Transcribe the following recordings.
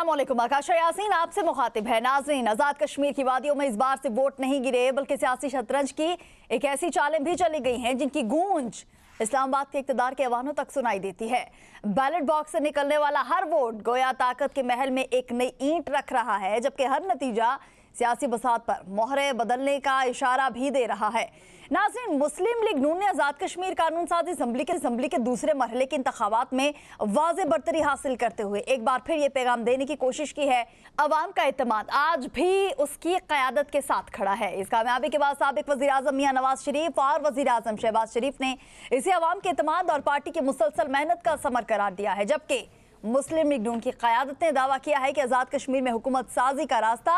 अस्सलामुअलैकुम। आकाशा यासीन आपसे मुखातिब है। नाज़रीन, आज़ाद कश्मीर की वादियों में इस बार से वोट नहीं गिरे बल्कि सियासी शतरंज की एक ऐसी चालें भी चली गई हैं जिनकी गूंज इस्लामाबाद के इक़्तिदार के ऐवानों तक सुनाई देती है। बैलेट बॉक्स से निकलने वाला हर वोट गोया ताकत के महल में एक नई ईंट रख रहा है, जबकि हर नतीजा सियासी बसात पर मोहरे बदलने का इशारा भी दे रहा है। नाज़रीन, मुस्लिम लीग नून ने आज़ाद कश्मीर कानून साज़ी असम्बली के दूसरे मरहले के इंतखाबात में वाज़े बरतरी हासिल करते हुए एक बार फिर ये पैगाम देने की कोशिश की है, अवाम का एतमाद आज भी उसकी क़यादत के साथ खड़ा है। इस कामयाबी के बाद साबिक़ वज़ीर आज़म मियां नवाज शरीफ और वज़ीर आज़म शहबाज शरीफ ने इसे अवाम के एतमाद और पार्टी की मुसलसल मेहनत का समर करार दिया है, जबकि मुस्लिम लीग नून की क़यादत ने दावा किया है कि आज़ाद कश्मीर में हुकूमत साजी का रास्ता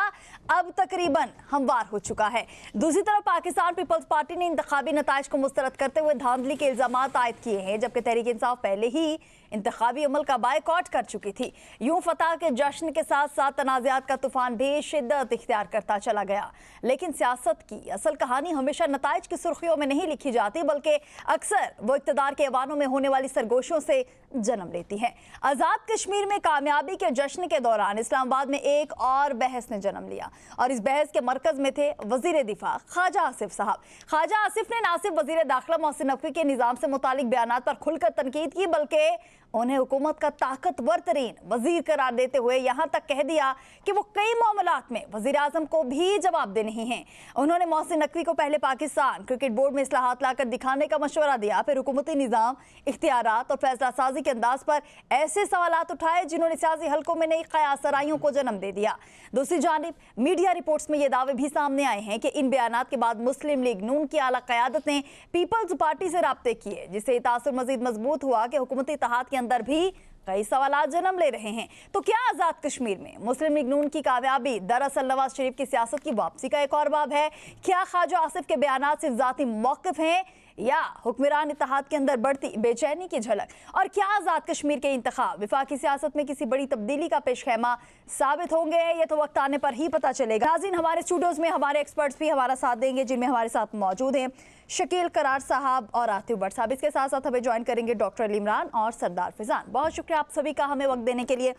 अब तकरीबन हमवार हो चुका है। दूसरी तरफ पाकिस्तान पीपल्स पार्टी ने इंतखाबी नताइज को मुस्तरद करते हुए धांधली के इल्ज़ामात आयद किए हैं, जबकि तहरीक इंसाफ पहले ही इंतखाबी अमल का बायकॉट कर चुकी थी। यूं फतह के जश्न के साथ साथ तनाज़ात का तूफान भी शिद्दत इख्तियार करता चला गया, लेकिन सियासत की असल कहानी हमेशा नताइज की सुर्खियों में नहीं लिखी जाती, बल्कि अक्सर वो इक़्तिदार के ऐवानों में होने वाली सरगोशियों से जन्म लेती है। आज़ाद कश्मीर में कामयाबी के जश्न के दौरान इस्लामाबाद में एक और बहस ने जन्म लिया और इस बहस के मरकज में थे वजीर दिफा ख्वाजा आसिफ साहब। ख्वाजा आसिफ ने ना सिर्फ वजीर दाखिला मोहसिन नकवी के निज़ाम से मुतालिक बयानात पर खुलकर तनकीद की, बल्कि उन्हें हुकूमत का ताकतवर तरीन वजीर करार देते हुए यहाँ तक कह दिया कि वो कई मामलात में वजीर आजम को भी जवाबदेह नहीं हैं। उन्होंने मोहसिन नकवी को पहले पाकिस्तान क्रिकेट बोर्ड में इस्लाहात लाकर दिखाने का मशवरा दिया, फिर हुकूमती निज़ाम, इख्तियारात और फैसला साजी के अंदाज पर ऐसे सवालात उठाए जिन्होंने सियासी हल्कों में नई क़यासराइयों को जन्म दे दिया। दूसरी जानिब मीडिया रिपोर्ट्स में ये दावे भी सामने आए हैं कि इन बयानात के बाद मुस्लिम लीग नून की आला क़यादत ने पीपल्स पार्टी से राब्ते किए, जिससे तासुर मजीद मजबूत हुआ कि हुकूमती इत्तेहाद के अंदर भी कई सवालात जन्म ले रहे हैं। तो क्या आज़ाद कश्मीर में मुस्लिम लीग नून की कामयाबी दरअसल नवाज शरीफ की सियासत की वापसी का एक और बाब है? क्या ख्वाजा आसिफ के बयानात सिर्फ ज़ाती मौक़िफ़ हैं या हुक्मरान इत्तेहाद के अंदर बढ़ती बेचैनी की झलक? और क्या आज़ाद कश्मीर के इंतखाब वफाकी सियासत में किसी बड़ी तब्दीली का पेशखैमा साबित होंगे? ये तो वक्त आने पर ही पता चलेगा। नाज़रीन, हमारे स्टूडियोज़ में हमारे एक्सपर्ट्स भी हमारा साथ देंगे, जिनमें हमारे साथ मौजूद हैं शकील करार साहब और आतिफ भट्ट साहब। इसके साथ साथ हमें ज्वाइन करेंगे डॉक्टर अली इमरान और सरदार फिजान। बहुत शुक्रिया आप सभी का हमें वक्त देने के लिए।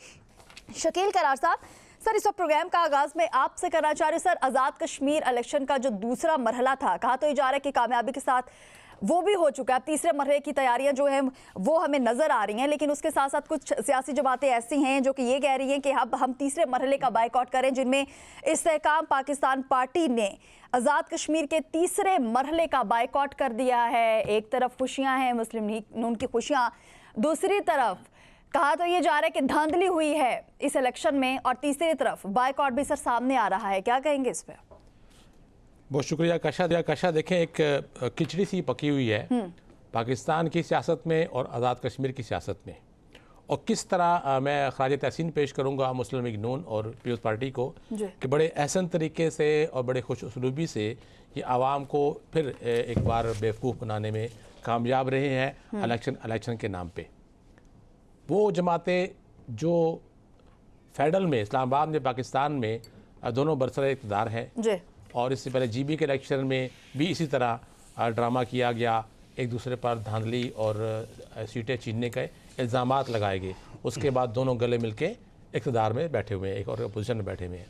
शकील करार साहब, सर, इस वक्त प्रोग्राम का आगाज़ में आपसे करना चाह रही हूँ। सर, आज़ाद कश्मीर इलेक्शन का जो दूसरा मरहला था, कहा तो ये जा रहा है कि कामयाबी के साथ वो भी हो चुका है। अब तीसरे मरहले की तैयारियां जो हैं वो हमें नज़र आ रही हैं, लेकिन उसके साथ साथ कुछ सियासी जमातें ऐसी हैं जो कि ये कह रही हैं कि अब हम तीसरे मरहले का बायकॉट करें, जिनमें इस्तेहकाम पाकिस्तान पार्टी ने आज़ाद कश्मीर के तीसरे मरहले का बायकॉट कर दिया है। एक तरफ खुशियाँ हैं, मुस्लिम लीग नून की खुशियाँ, दूसरी तरफ कहा तो ये जा रहा है कि धांधली हुई है इस इलेक्शन में, और तीसरी तरफ बायकॉट भी सर सामने आ रहा है। क्या कहेंगे इस पर? बहुत शुक्रिया कशा। देखें, एक खिचड़ी सी पकी हुई है पाकिस्तान की सियासत में और आज़ाद कश्मीर की सियासत में, और किस तरह मैं ख़राज तहसीन पेश करूँगा मुस्लिम लीग नून और पीपल्स पार्टी को कि बड़े एहसन तरीके से और बड़े खुश उसलूबी से ये आवाम को फिर एक बार बेवकूफ़ बनाने में कामयाब रहे हैं इलेक्शन के नाम पे। वो जमातें जो फेडरल में इस्लामाबाद में पाकिस्तान में दोनों बरसर इक़्तिदार हैं, और इससे पहले जीबी के इलेक्शन में भी इसी तरह ड्रामा किया गया, एक दूसरे पर धांधली और सीटें छीनने के इल्ज़ामात लगाए गए। उसके बाद दोनों गले मिलके इक़्तिदार में बैठे हुए हैं, एक और अपोजिशन में बैठे हुए हैं,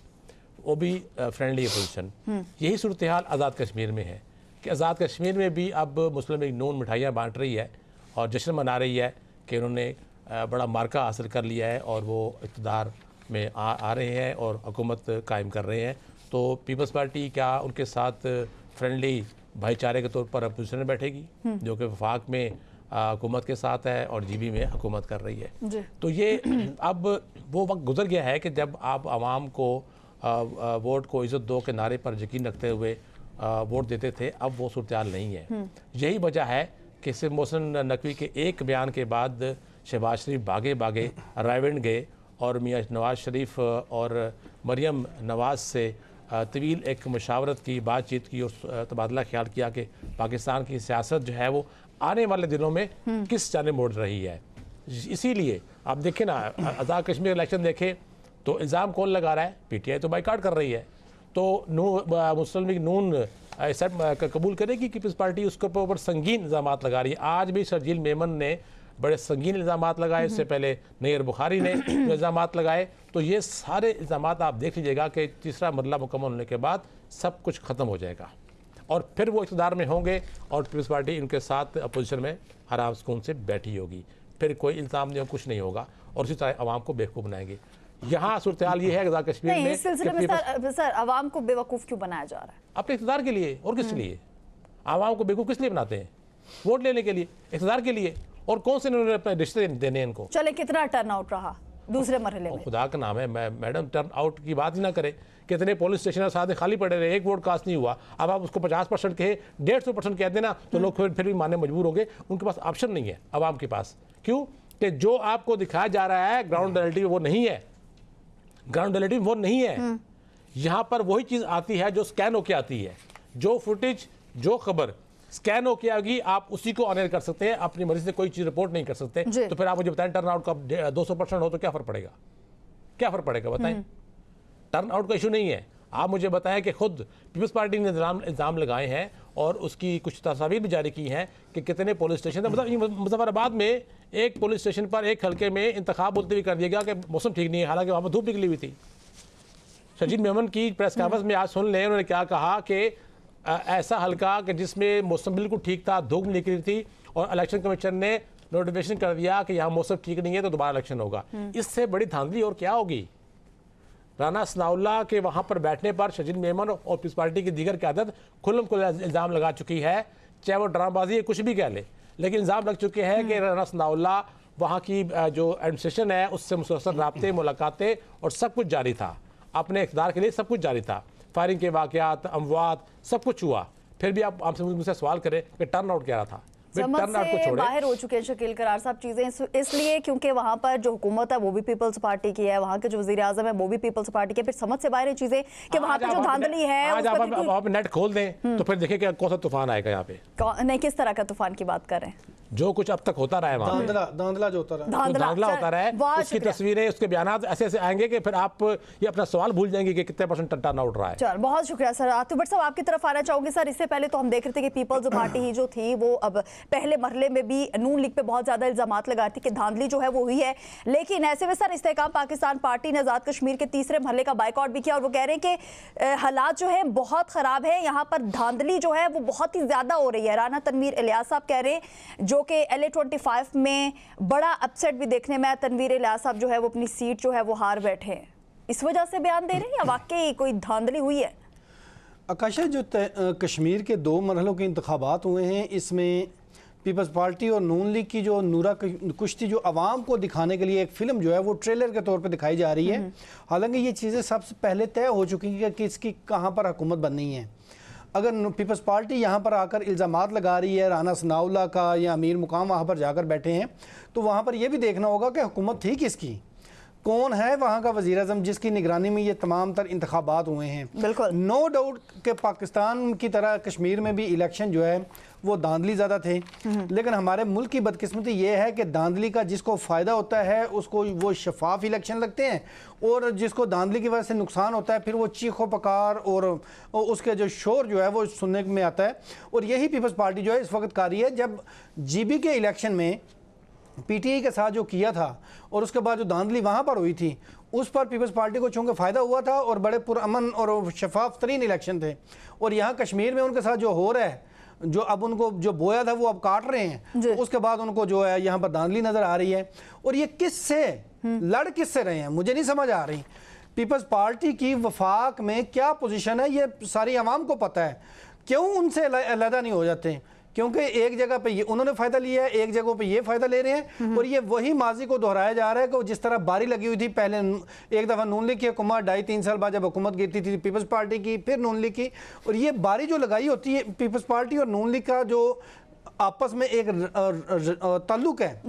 वो भी फ्रेंडली अपोजिशन। यही सूरत हाल आज़ाद कश्मीर में है कि आज़ाद कश्मीर में भी अब मुस्लिम लीग नून मिठाइयाँ बाँट रही है और जश्न मना रही है कि उन्होंने बड़ा मार्का हासिल कर लिया है और वो इक़्तिदार में आ रहे हैं और हुकूमत कायम कर रहे हैं। तो पीपल्स पार्टी क्या उनके साथ फ्रेंडली भाईचारे के तौर पर अपोजिशन में बैठेगी, जो कि वफाक में हुकूमत के साथ है और जीबी में हुकूमत कर रही है। तो ये अब वो वक्त गुजर गया है कि जब आप आवाम को वोट को इज़्ज़त दो के नारे पर यकीन रखते हुए वोट देते थे, अब वो सूरत हाल नहीं है। यही वजह है कि सिर्फ मोहसिन नकवी के एक बयान के बाद शहबाज शरीफ भागे रायविंड गए और मियां नवाज शरीफ और मरियम नवाज से तवील एक मशावरत की, बातचीत की और तबादला ख्याल किया कि पाकिस्तान की सियासत जो है वो आने वाले दिनों में किस जाने मुड़ रही है। इसीलिए आप देखें ना, आज़ाद कश्मीर इलेक्शन देखें तो इल्ज़ाम कौन लगा रहा है? पीटीआई तो बाइकाट कर रही है। तो मुस्लिम लीग नून कबूल करेगी कि पीपल्स पार्टी उसके ऊपर संगीन इल्ज़ाम लगा रही है। आज भी शर्जील मेमन ने बड़े संगीन इल्ज़ामात लगाए। इससे पहले नैयर बुखारी ने जो इल्ज़ामात लगाए, तो ये सारे इल्ज़ामात आप देख लीजिएगा कि तीसरा मरला मुकम्मल होने के बाद सब कुछ ख़त्म हो जाएगा और फिर वो इक़्तिदार में होंगे और पीपल्स पार्टी इनके साथ अपोजिशन में आराम सुकून से बैठी होगी। फिर कोई इल्ज़ाम नहीं, कुछ नहीं होगा और उसी तरह आवाम को बेवकूफ़ बनाएंगे। यहाँ सूरत हाल ये है आज़ाद कश्मीर में इस सिलसिले में सर आवाम को बेवकूफ़ क्यों बनाया जा रहा है? अपने इक़्तिदार के लिए और किस लिए? आवाम को बेवकूफ़ किस लिए बनाते हैं? वोट लेने के लिए, इक़्तिदार के लिए। और कौन से इन्होंने अपने रिश्ते देने इनको? चले कितना टर्न आउट रहा दूसरे मरहले में? खुदा का नाम है, मैडम टर्न आउट की बात ही ना करें। कितने पुलिस स्टेशन साथ खाली पड़े रहे, एक वोट कास्ट नहीं हुआ। अब आप उसको 50% कहे, 150% कह देना तो लोग फिर भी मानने मजबूर होंगे। उनके पास ऑप्शन नहीं है आवाम के पास। क्यों? कि जो आपको दिखाया जा रहा है ग्राउंड रियलिटी वो नहीं है, ग्राउंड रियलिटी वो नहीं है। यहाँ पर वही चीज़ आती है जो स्कैन होके आती है, जो फुटेज, जो खबर स्कैन होके आएगी, आप उसी को ऑनर कर सकते हैं, अपनी मर्जी से कोई चीज़ रिपोर्ट नहीं कर सकते। तो फिर आप मुझे बताएं टर्न आउट का 200% हो तो क्या फ़र्क पड़ेगा? क्या फ़र्क पड़ेगा बताएं? टर्न आउट का इशू नहीं है। आप मुझे बताएं कि खुद पीपल्स पार्टी ने इल्ज़ाम लगाए हैं और उसकी कुछ तस्वीर भी जारी की हैं कि कितने पुलिस स्टेशन, मतलब मुजफ्फराबाद में एक पुलिस स्टेशन पर एक हल्के में इंतखाब बोलते हुए कर दिया गया कि मौसम ठीक नहीं है, हालांकि वहाँ पर धूप निकली हुई थी। शजीद मेमन की प्रेस कॉन्फ्रेंस में आज सुन लें, उन्होंने क्या कहा कि ऐसा हल्का कि जिसमें मौसम बिल्कुल ठीक था, धूप निकली थी और इलेक्शन कमीशन ने नोटिफिकेशन कर दिया कि यहाँ मौसम ठीक नहीं है तो दोबारा इलेक्शन होगा। इससे बड़ी धांधली और क्या होगी? राना सनाउल्लाह के वहाँ पर बैठने पर शजीद मेमन और पीपल्स पार्टी की दीगर क़यादत खुल्लम खुल्ला इल्ज़ाम लगा चुकी है, चाहे वो ड्रामाबाजी है कुछ भी कह ले, लेकिन इल्ज़ाम लग चुके हैं कि राना सनाउल्लाह वहाँ की जो एडमिनिस्ट्रेशन है उससे मुसलसल राब्ते, मुलाकातें और सब कुछ जारी था, अपने इक़्तिदार के लिए सब कुछ जारी था। फायरिंग के वाक़यात, अमवात, सब कुछ हुआ। फिर भी आप हमसे मुझसे सवाल करें कि टर्न आउट क्या रहा था? समझ से बाहर हो चुके हैं शकील करार साहब चीजें, इसलिए क्योंकि वहां पर जो हुकूमत है वो भी पीपल्स पार्टी की है, वहां के जो वजीर आजम है वो भी पीपल्स पार्टी के। फिर समझ से बाहर ये चीजें कि वहां पे जो धांधली है, आज आप नेट खोल दें तो फिर देखिए कि कौन सा तूफान आएगा यहाँ पे। नहीं, किस तरह का तूफान की बात कर रहे हैं? जो कुछ अब तक होता रहा है वहाँ पे, धांधला जो होता रहा है, धांधला होता रहा है, उसकी तस्वीरें, उसके बयान ऐसे ऐसे आएंगे कि फिर आप ये अपना सवाल भूल जाएंगे कि कितने % टर्न आउट रहा है। चल, बहुत शुक्रिया सर। आतिफ भट्ट साहब आपकी तरफ आना चाहूंगी। सर, इससे पहले तो हम देख रहे थे कि पीपल्स पार्टी ही जो थी वो अब पहले मरहले में भी नून लीग पे बहुत ज्यादा इल्जामात लगाती थी कि धांधली जो है वो हुई है, लेकिन ऐसे में सर इस्तेहकाम पाकिस्तान पार्टी ने आजाद कश्मीर के तीसरे मरहले का बाइकआउट भी किया और वो कह रहे हैं कि हालात जो है बहुत खराब है, यहाँ पर धांधली जो है वो बहुत ही ज्यादा हो रही है। राना तनवीर इलियास साहब कह रहे हैं, जो कि LA-25 में बड़ा अपसेट भी देखने में आया। तनवीर इलियास साहब जो है वो अपनी सीट जो है वो हार बैठे हैं, इस वजह से बयान दे रहे हैं या वाकई कोई धांधली हुई है? आकाशा, जो कश्मीर के 2 मरहलों के इंतखाबात हुए हैं, इसमें पीपल्स पार्टी और नून लीग की जो नूरा कुश्ती जो आवाम को दिखाने के लिए एक फ़िल्म जो है वो ट्रेलर के तौर पे दिखाई जा रही है। हालांकि ये चीज़ें सबसे पहले तय हो चुकी हैं कि इसकी कहाँ पर हुकूमत बननी है। अगर पीपल्स पार्टी यहाँ पर आकर इल्ज़ामात लगा रही है, राना सनाउल्लाह का या अमीर मुकाम वहाँ पर जाकर बैठे हैं, तो वहाँ पर यह भी देखना होगा कि हुकूमत थी किसकी, कौन है वहाँ का वज़ीर आज़म जिसकी निगरानी में ये तमाम तर इंतखाबात हुए हैं। बिल्कुल, नो डाउट कि पाकिस्तान की तरह कश्मीर में भी इलेक्शन जो है वो धांधली ज़्यादा थे, लेकिन हमारे मुल्क की बदकिस्मती ये है कि धांधली का जिसको फ़ायदा होता है उसको वो शफाफ इलेक्शन लगते हैं, और जिसको धांधली की वजह से नुकसान होता है फिर वो चीखो पकार और उसके जो शोर जो है वो सुनने में आता है। और यही पीपल्स पार्टी जो है इस वक्त कर रही है। जब GB के इलेक्शन में PTI के साथ जो किया था और उसके बाद जो धांधली वहाँ पर हुई थी, उस पर पीपल्स पार्टी को चूँकि फ़ायदा हुआ था और बड़े पुरअमन और शफाफ तरीन इलेक्शन थे। और यहाँ कश्मीर में उनके साथ जो हो रहा है, जो अब उनको जो बोया था वो अब काट रहे हैं, तो उसके बाद उनको जो है यहाँ पर धांधली नज़र आ रही है। और ये किससे लड़ किससे रहे हैं मुझे नहीं समझ आ रही। पीपल्स पार्टी की वफाक में क्या पोजीशन है ये सारी आवाम को पता है। क्यों उनसे अलहदा नहीं हो जाते? क्योंकि एक जगह पे ये उन्होंने फ़ायदा लिया है, एक जगह पे ये फ़ायदा ले रहे हैं, और ये वही माजी को दोहराया जा रहा है कि जिस तरह बारी लगी हुई थी पहले एक दफ़ा नून लीग की हुकूमत 2.5-3 साल बाद जब हुकूमत गिरती थी पीपल्स पार्टी की, फिर नून लीग की, और ये बारी जो लगाई होती है पीपल्स पार्टी और नून लीग का जो आपस में एक ताल्लुक है,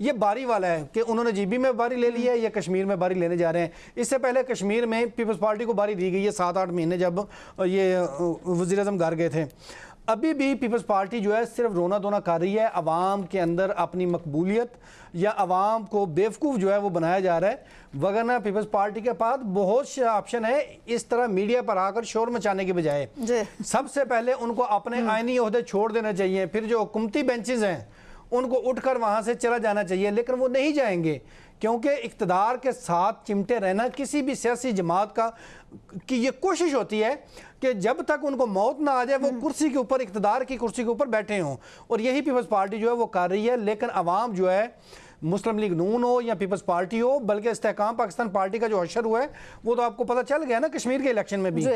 ये बारी वाला है कि उन्होंने GB में बारी ले ली है या कश्मीर में बारी लेने जा रहे हैं। इससे पहले कश्मीर में पीपल्स पार्टी को बारी दी गई है 7-8 महीने जब ये वज़ीर आज़म घर गए थे। अभी भी पीपल्स पार्टी जो है सिर्फ रोना धोना कर रही है, अवाम के अंदर अपनी मकबूलियत या अवाम को बेवकूफ़ जो है वो बनाया जा रहा है। वगरना पीपल्स पार्टी के पास बहुत से ऑप्शन है इस तरह मीडिया पर आकर शोर मचाने के बजाय। सबसे पहले उनको अपने आईनी ओहदे छोड़ देने चाहिए। फिर जो हुकूमती बेंचेस हैं उनको उठकर वहाँ से चला जाना चाहिए, लेकिन वो नहीं जाएंगे क्योंकि इक़्तिदार के साथ चिमटे रहना किसी भी सियासी जमात का की ये कोशिश होती है कि जब तक उनको मौत ना आ जाए वो कुर्सी के ऊपर, इक़्तिदार की कुर्सी के ऊपर बैठे हों, और यही पीपल्स पार्टी जो है वो कर रही है। लेकिन अवाम जो है, मुस्लिम लीग नून हो या पीपल्स पार्टी हो, बल्कि इस्तेहकाम पाकिस्तान पार्टी का जो हशर हुआ है वो तो आपको पता चल गया ना कश्मीर के इलेक्शन में भी।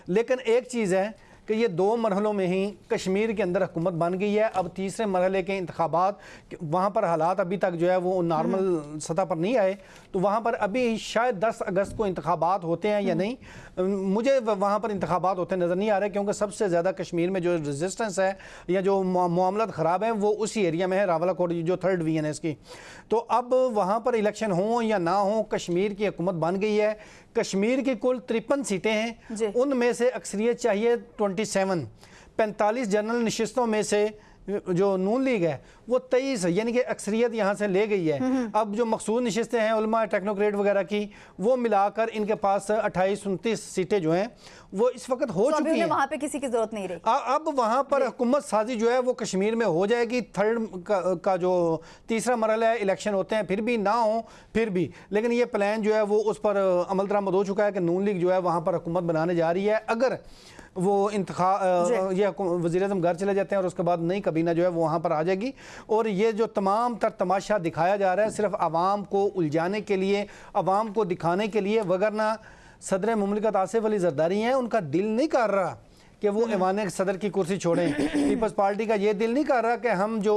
लेकिन एक चीज़ है कि ये 2 मरहलों में ही कश्मीर के अंदर हुकूमत बन गई है। अब तीसरे मरहले के इंतखाबात, वहाँ पर हालात अभी तक जो है वो नॉर्मल सतह पर नहीं आए, तो वहाँ पर अभी शायद 10 अगस्त को इंतखाबात होते हैं या नहीं, मुझे वहाँ पर इंतखाबात होते नज़र नहीं आ रहे, क्योंकि सबसे ज़्यादा कश्मीर में जो रेजिस्टेंस है या जो मामला ख़राब है वो उसी एरिया में है, रावलाकोट जो 3rd डिवीज़न है इसकी। तो अब वहाँ पर इलेक्शन हों या ना हो, कश्मीर की हुकूमत बन गई है। कश्मीर की कुल 53 सीटें हैं, उनमें से अक्सरियत चाहिए 27, 45 जनरल नशिस्तों में से जो नून लीग है वो 23, यानी कि अक्सरियत यहाँ से ले गई है। अब जो मखसूस नशिस्तें हैं उलमा टेक्नोक्रेट वगैरह की, वो मिलाकर इनके पास 28-29 सीटें जो हैं वो इस वक्त हो चुकी हैं। वहाँ पे किसी की जरूरत नहीं रही। अब वहाँ पर हुकूमत साजी जो है वो कश्मीर में हो जाएगी। 3rd का जो तीसरा मरहला है, इलेक्शन होते हैं, फिर भी ना हो फिर भी, लेकिन ये प्लान जो है वो उस पर अमल दरामद हो चुका है कि नून लीग जो है वहाँ पर हुकूमत बनाने जा रही है। अगर वो ये वज़ीर-ए-आज़म घर चले जाते हैं और उसके बाद नई काबीना जो है वो वहाँ पर आ जाएगी, और ये जो तमाम तर तमाशा दिखाया जा रहा है सिर्फ आवाम को उलझाने के लिए, आवाम को दिखाने के लिए, वगरना सदर मुमलिकत आसिफ अली जरदारी हैं, उनका दिल नहीं कर रहा कि वो ऐवान सदर की कुर्सी छोड़ें। पीपल्स पार्टी का ये दिल नहीं कर रहा कि हम जो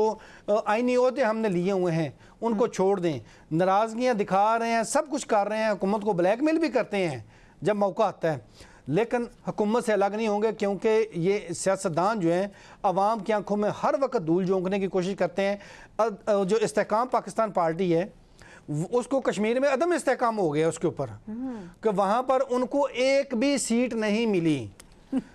आईनी ओहदे हमने लिए हुए हैं उनको छोड़ दें। नाराज़गियाँ दिखा रहे हैं, सब कुछ कर रहे हैं, हुकूमत को ब्लैकमेल भी करते हैं जब मौका आता है, लेकिन हुकूमत से अलग नहीं होंगे, क्योंकि ये सियासतदान जो हैं आवाम की आंखों में हर वक्त धूल झोंकने की कोशिश करते हैं। जो इस्तेहकाम पाकिस्तान पार्टी है उसको कश्मीर में अदम इस्तेहकाम हो गया उसके ऊपर कि वहाँ पर उनको एक भी सीट नहीं मिली,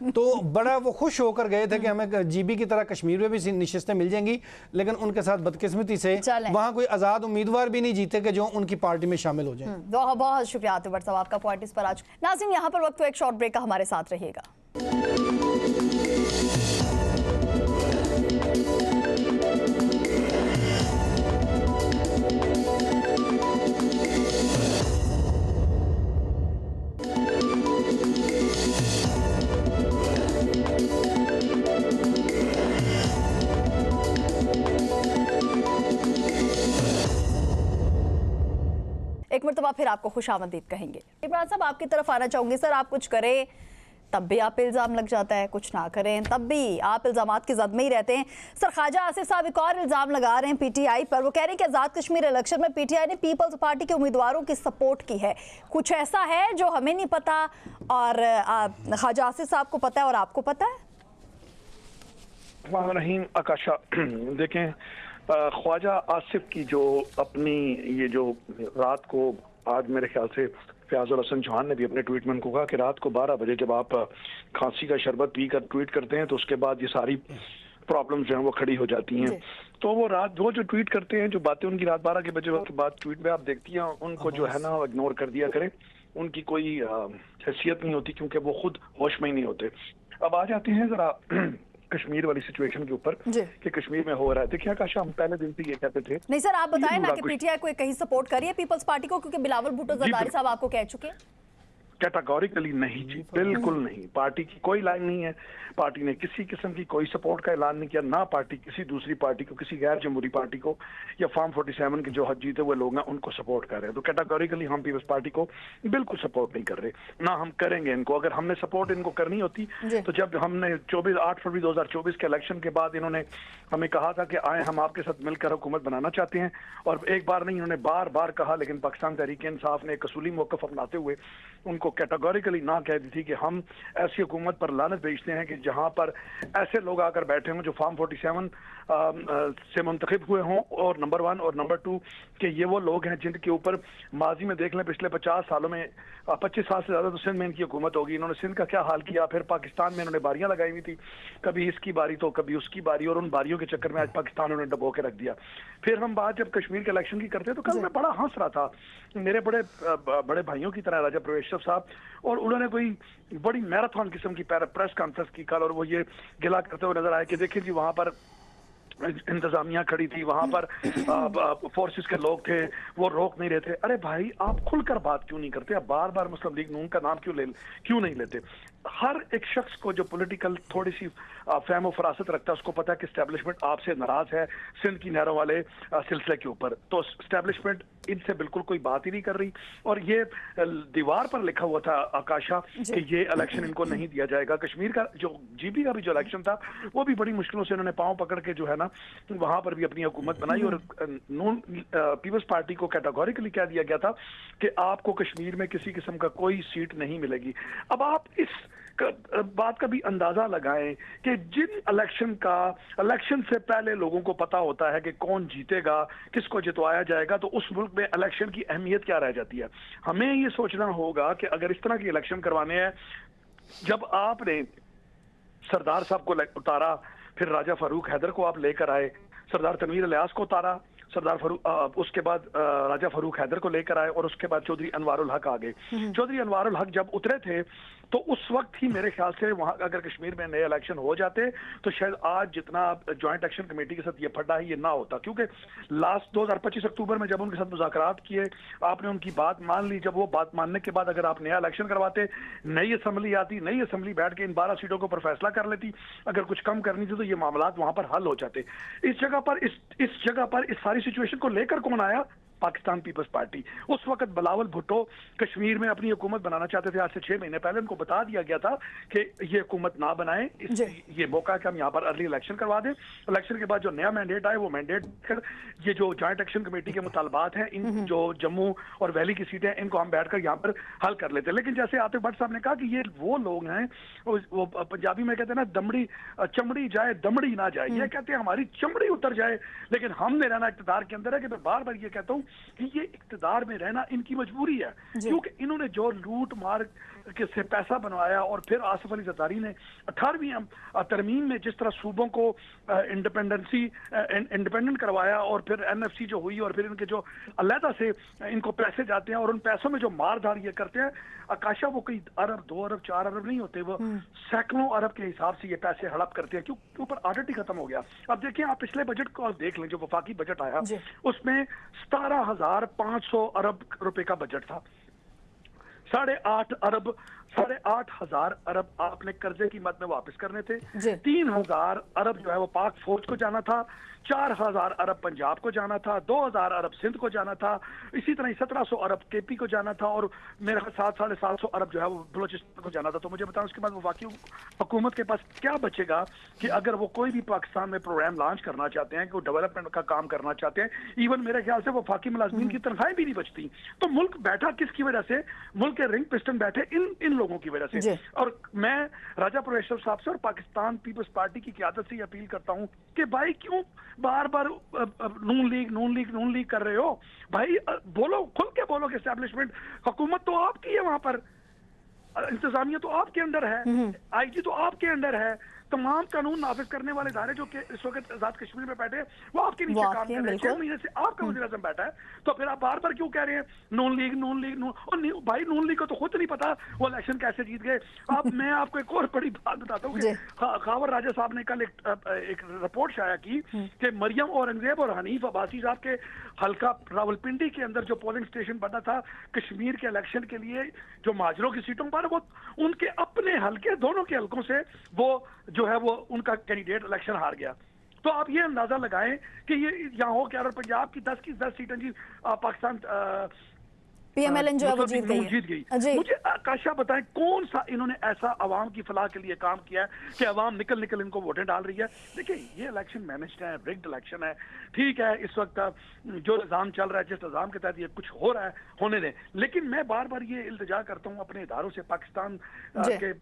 तो बड़ा वो खुश होकर गए थे कि हमें जीबी की तरह कश्मीर में भी नशिस्तें मिल जाएंगी, लेकिन उनके साथ बदकिस्मती से वहाँ कोई आज़ाद उम्मीदवार भी नहीं जीते कि जो उनकी पार्टी में शामिल हो जाए। बहुत बहुत शुक्रिया आतिफ भट्ट साहब, आपका पॉइंट इस पर आज। नाज़रीन, यहाँ पर वक्त तो एक शॉर्ट ब्रेक का, हमारे साथ रहिएगा। एक मरतबा फिर आपको खुशामदीद कहेंगे। इमरान साहब, आपकी तरफ आना चाहूंगी। सर, आप कुछ करें तब भी आप पे इल्ज़ाम लग जाता है, कुछ ना करें तब भी आप इल्ज़ामात की ज़द में ही रहते हैं। सर, ख्वाजा आसिफ साहब एक और इल्ज़ाम लगा रहे हैं पीटीआई पर। वो कह रहे हैं कि आज़ाद कश्मीर इलेक्शन में पीटीआई ने पीपल्स पार्टी के उम्मीदवारों की सपोर्ट की है। कुछ ऐसा है जो हमें नहीं पता और ख्वाजा आसिफ साहब को पता है और आपको पता है? रहीम आकाशा, देखें, ख्वाजा आसिफ की जो अपनी ये जो रात को, आज मेरे ख्याल से फयाजुल हसन चौहान ने भी अपने ट्वीट में उनको कहा कि रात को 12 बजे जब आप खांसी का शरबत पीकर ट्वीट करते हैं तो उसके बाद ये सारी प्रॉब्लम्स जो हैं वो खड़ी हो जाती हैं। तो वो जो ट्वीट करते हैं, जो बातें उनकी रात 12 के बजे के बाद ट्वीट में आप देखती हैं, उनको जो है ना इग्नोर कर दिया करें। उनकी कोई हैसियत नहीं होती, क्योंकि वो खुद होश में ही नहीं होते। अब आ जाते हैं जरा कश्मीर वाली सिचुएशन के ऊपर कि कश्मीर में हो रहा है। देखिए आकाशा, हम पहले दिन से ये कहते थे। नहीं सर, आप बताएं ना कि पीटीआई को कहीं सपोर्ट करी है पीपल्स पार्टी को, क्योंकि बिलावल भुट्टो जरदारी साहब आपको कह चुके हैं। कैटेगोरिकली नहीं जी, बिल्कुल नहीं। पार्टी की कोई लाइन नहीं है, पार्टी ने किसी किस्म की कोई सपोर्ट का ऐलान नहीं किया, ना पार्टी किसी दूसरी पार्टी को, किसी गैर जमहूरी पार्टी को या फॉर्म 47 के जो हज जीते हुए लोग हैं उनको सपोर्ट कर रहे हैं। तो कैटेगोरिकली हम पीपल्स पार्टी को बिल्कुल सपोर्ट नहीं कर रहे, ना हम करेंगे इनको। अगर हमने सपोर्ट इनको करनी होती तो जब हमने 8 फरवरी 2024 के इलेक्शन के बाद इन्होंने हमें कहा था कि आए हम आपके साथ मिलकर हुकूमत बनाना चाहते हैं, और एक बार नहीं इन्होंने बार बार कहा, लेकिन पाकिस्तान तहरीक इंसाफ ने एक असूली मौक़िफ़ अपनाते हुए उनको कैटेगोरिकली ना कह दी थी कि हम ऐसी हुकूमत पर लानत भेजते हैं कि जहां पर ऐसे लोग आकर बैठे हों जो फॉर्म 47 से मुंतखब हुए हों, और नंबर 1 और नंबर 2 कि ये वो लोग हैं जिनके ऊपर माजी में देख लें पिछले 50 सालों में 25 साल से ज़्यादा तो सिंध में इनकी हुकूमत होगी। इन्होंने सिंध का क्या हाल किया, फिर पाकिस्तान में इन्होंने बारियां लगाई हुई थी, कभी इसकी बारी तो कभी उसकी बारी, और उन बारियों के चक्कर में आज पाकिस्तान उन्होंने डबो के रख दिया। फिर हम बात जब कश्मीर के इलेक्शन की करते हैं तो कल मैं बड़ा हंस रहा था, मेरे बड़े भाइयों की तरह राजा प्रवेश साहब, और उन्होंने कोई बड़ी मैराथन किस्म की प्रेस कॉन्फ्रेंस की कल, और वो ये गिला करते हुए नजर आए कि देखिए जी वहां पर इंतजामिया खड़ी थी, वहां पर फोर्सेस के लोग थे, वो रोक नहीं रहे थे। अरे भाई, आप खुलकर बात क्यों नहीं करते? आप बार बार मुस्लिम लीग नून का नाम क्यों नहीं लेते? हर एक शख्स को जो पॉलिटिकल थोड़ी सी फहम और फरासत रखता है, उसको पता है कि एस्टेब्लिशमेंट आपसे नाराज है सिंध की नहरों वाले सिलसिले के ऊपर। तो एस्टेब्लिशमेंट इनसे बिल्कुल कोई बात ही नहीं कर रही, और ये दीवार पर लिखा हुआ था आकाशा कि ये इलेक्शन इनको नहीं दिया जाएगा। कश्मीर का जो जीबी का भी जो इलेक्शन था, वो भी बड़ी मुश्किलों से उन्होंने पांव पकड़ के जो है ना वहां पर भी अपनी हुकूमत बनाई, और नून पीपल्स पार्टी को कैटेगोरिकली कह दिया गया था कि आपको कश्मीर में किसी किस्म का कोई सीट नहीं मिलेगी। अब आप इस बात का भी अंदाजा लगाएं कि जिन इलेक्शन से पहले लोगों को पता होता है कि कौन जीतेगा, किसको जितवाया जाएगा, तो उस मुल्क में इलेक्शन की अहमियत क्या रह जाती है। हमें ये सोचना होगा कि अगर इस तरह के इलेक्शन करवाने हैं, जब आपने सरदार साहब को उतारा, फिर राजा फारूक हैदर को आप लेकर आए, सरदार तनवीर इलियास को उतारा, सरदार फारूक, उसके बाद राजा फारूक हैदर को लेकर आए, और उसके बाद चौधरी अनवारुल हक आ गए। चौधरी अनवारुल हक जब उतरे थे तो उस वक्त ही मेरे ख्याल से वहां अगर कश्मीर में नए इलेक्शन हो जाते तो शायद आज जितना ज्वाइंट एक्शन कमेटी के साथ ये फटा है ये ना होता, क्योंकि लास्ट 2025 अक्टूबर में जब उनके साथ मुज़ाकरात किए, आपने उनकी बात मान ली। जब वो बात मानने के बाद अगर आप नया इलेक्शन करवाते, नई असम्बली आती, नई असम्बली बैठ के इन 12 सीटों के ऊपर फैसला कर लेती, अगर कुछ कम करनी थी तो ये मामलात वहां पर हल हो जाते। इस जगह पर इस सारी सिचुएशन को लेकर कौन आया? पाकिस्तान पीपल्स पार्टी। उस वक्त बिलावल भुट्टो कश्मीर में अपनी हुकूमत बनाना चाहते थे। आज से 6 महीने पहले उनको बता दिया गया था कि ये हुकूमत ना बनाएं, ये मौका है कि हम यहाँ पर अर्ली इलेक्शन करवा दें। इलेक्शन के बाद जो नया मैंडेट आए, वो मैंडेट कर ये जो जॉइंट एक्शन कमेटी के मुतालबात हैं, इन जो जम्मू और वैली की सीटें, इनको हम बैठकर यहाँ पर हल कर लेते हैं। लेकिन जैसे आतिफ भट्ट साहब ने कहा कि ये वो लोग हैं, वो पंजाबी में कहते हैं ना, दमड़ी चमड़ी जाए दमड़ी ना जाए। ये कहते हैं हमारी चमड़ी उतर जाए, लेकिन हमने रहना इक़्तिदार के अंदर है। कि मैं बार बार ये कहता हूँ कि ये इक़्तिदार में रहना इनकी मजबूरी है, क्योंकि इन्होंने जो लूट मार के से पैसा बनवाया, और फिर आसिफ अली ज़रदारी ने 18वीं तरमीम में जिस तरह सूबों को इंडिपेंडेंट करवाया, और फिर एनएफसी जो हुई, और फिर इनके जो अलहदा से इनको पैसे जाते हैं, और उन पैसों में जो मारधार ये करते हैं, आकाशा, वो कोई अरब 2 अरब 4 अरब नहीं होते, वो सैकड़ों अरब के हिसाब से ये पैसे हड़प करते हैं, क्योंकि ऊपर ऑडिट ही खत्म हो गया। अब देखिए, आप पिछले बजट को देख लें, जो वफाकी बजट आया, उसमें 17,500 अरब रुपए का बजट था। 8.5 हजार अरब आपने कर्जे की मद में वापस करने थे। 3,000 अरब जो है वो पाक फौज को जाना था, 4,000 अरब पंजाब को जाना था, 2,000 अरब सिंध को जाना था, इसी तरह 1,700 अरब केपी को जाना था, और मेरा 700-750 अरब जो है वो बलोचिस्तान को जाना था। तो मुझे बताओ, उसके बाद वफाकी हुकूमत के पास क्या बचेगा कि अगर वो कोई भी पाकिस्तान में प्रोग्राम लॉन्च करना चाहते हैं, कि वो डेवलपमेंट का काम करना चाहते हैं, इवन मेरे ख्याल से वफाकी मुलाजमीन की तनख्वाहें भी नहीं बचती। तो मुल्क बैठा किसकी वजह से? मुल्क के रिंग पिस्टन बैठे इन लोगों की वजह से। और मैं राजा प्रोफेसर साहब से और पाकिस्तान पीपल्स पार्टी की क़यादत से अपील करता हूं कि भाई, क्यों बार बार नून लीग कर रहे हो? भाई बोलो, खुल के बोलो कि एस्टेब्लिशमेंट, हुकूमत तो आपकी है, वहां पर इंतजामिया तो आपके अंदर है, आईजी तो आपके अंदर है, तमाम कानून नाफिज करने वाले इदारे जो कि इस वक्त आजाद कश्मीर में बैठे, वो आपके नीचे काम कर रहे हैं। 6 महीने से आपका वज़ीर आज़म बैठा है, तो फिर आप बार बार क्यों कह रहे हैं नून लीग? और भाई, नून लीग को तो खुद नहीं पता वो इलेक्शन कैसे जीत गए। अब मैं आपको एक और बड़ी बात बताता हूँ कि खावर राजा साहब ने कल एक रिपोर्ट शाया की कि मरियम औरंगजेब और हनीफ अब्बासी साहब के हल्का रावलपिंडी के अंदर जो पोलिंग स्टेशन बना था कश्मीर के इलेक्शन के लिए, जो महाजरों की सीटों पर, वो उनके अपने हल्के, दोनों के हल्कों से वो जो है वो उनका कैंडिडेट इलेक्शन हार गया। तो आप ये अंदाजा लगाएं कि ये यहाँ हो क्या। और पंजाब की 10 की 10 सीटें जी पाकिस्तान पीएमएलएन जो है वो जीत गई। मुझे आकाशा बताएं, कौन सा इन्होंने ऐसा अवाम की फलाह के लिए काम किया है कि अवाम निकल इनको वोटें डाल रही है? देखिए, ये इलेक्शन मैनेज्ड है, रिग्ड इलेक्शन है, ठीक है। इस वक्त जो निज़ाम चल रहा है, जिस निज़ाम के तहत ये कुछ हो रहा है, होने दें। लेकिन मैं बार बार ये इल्तिजा करता हूँ अपने इदारों से, पाकिस्तान के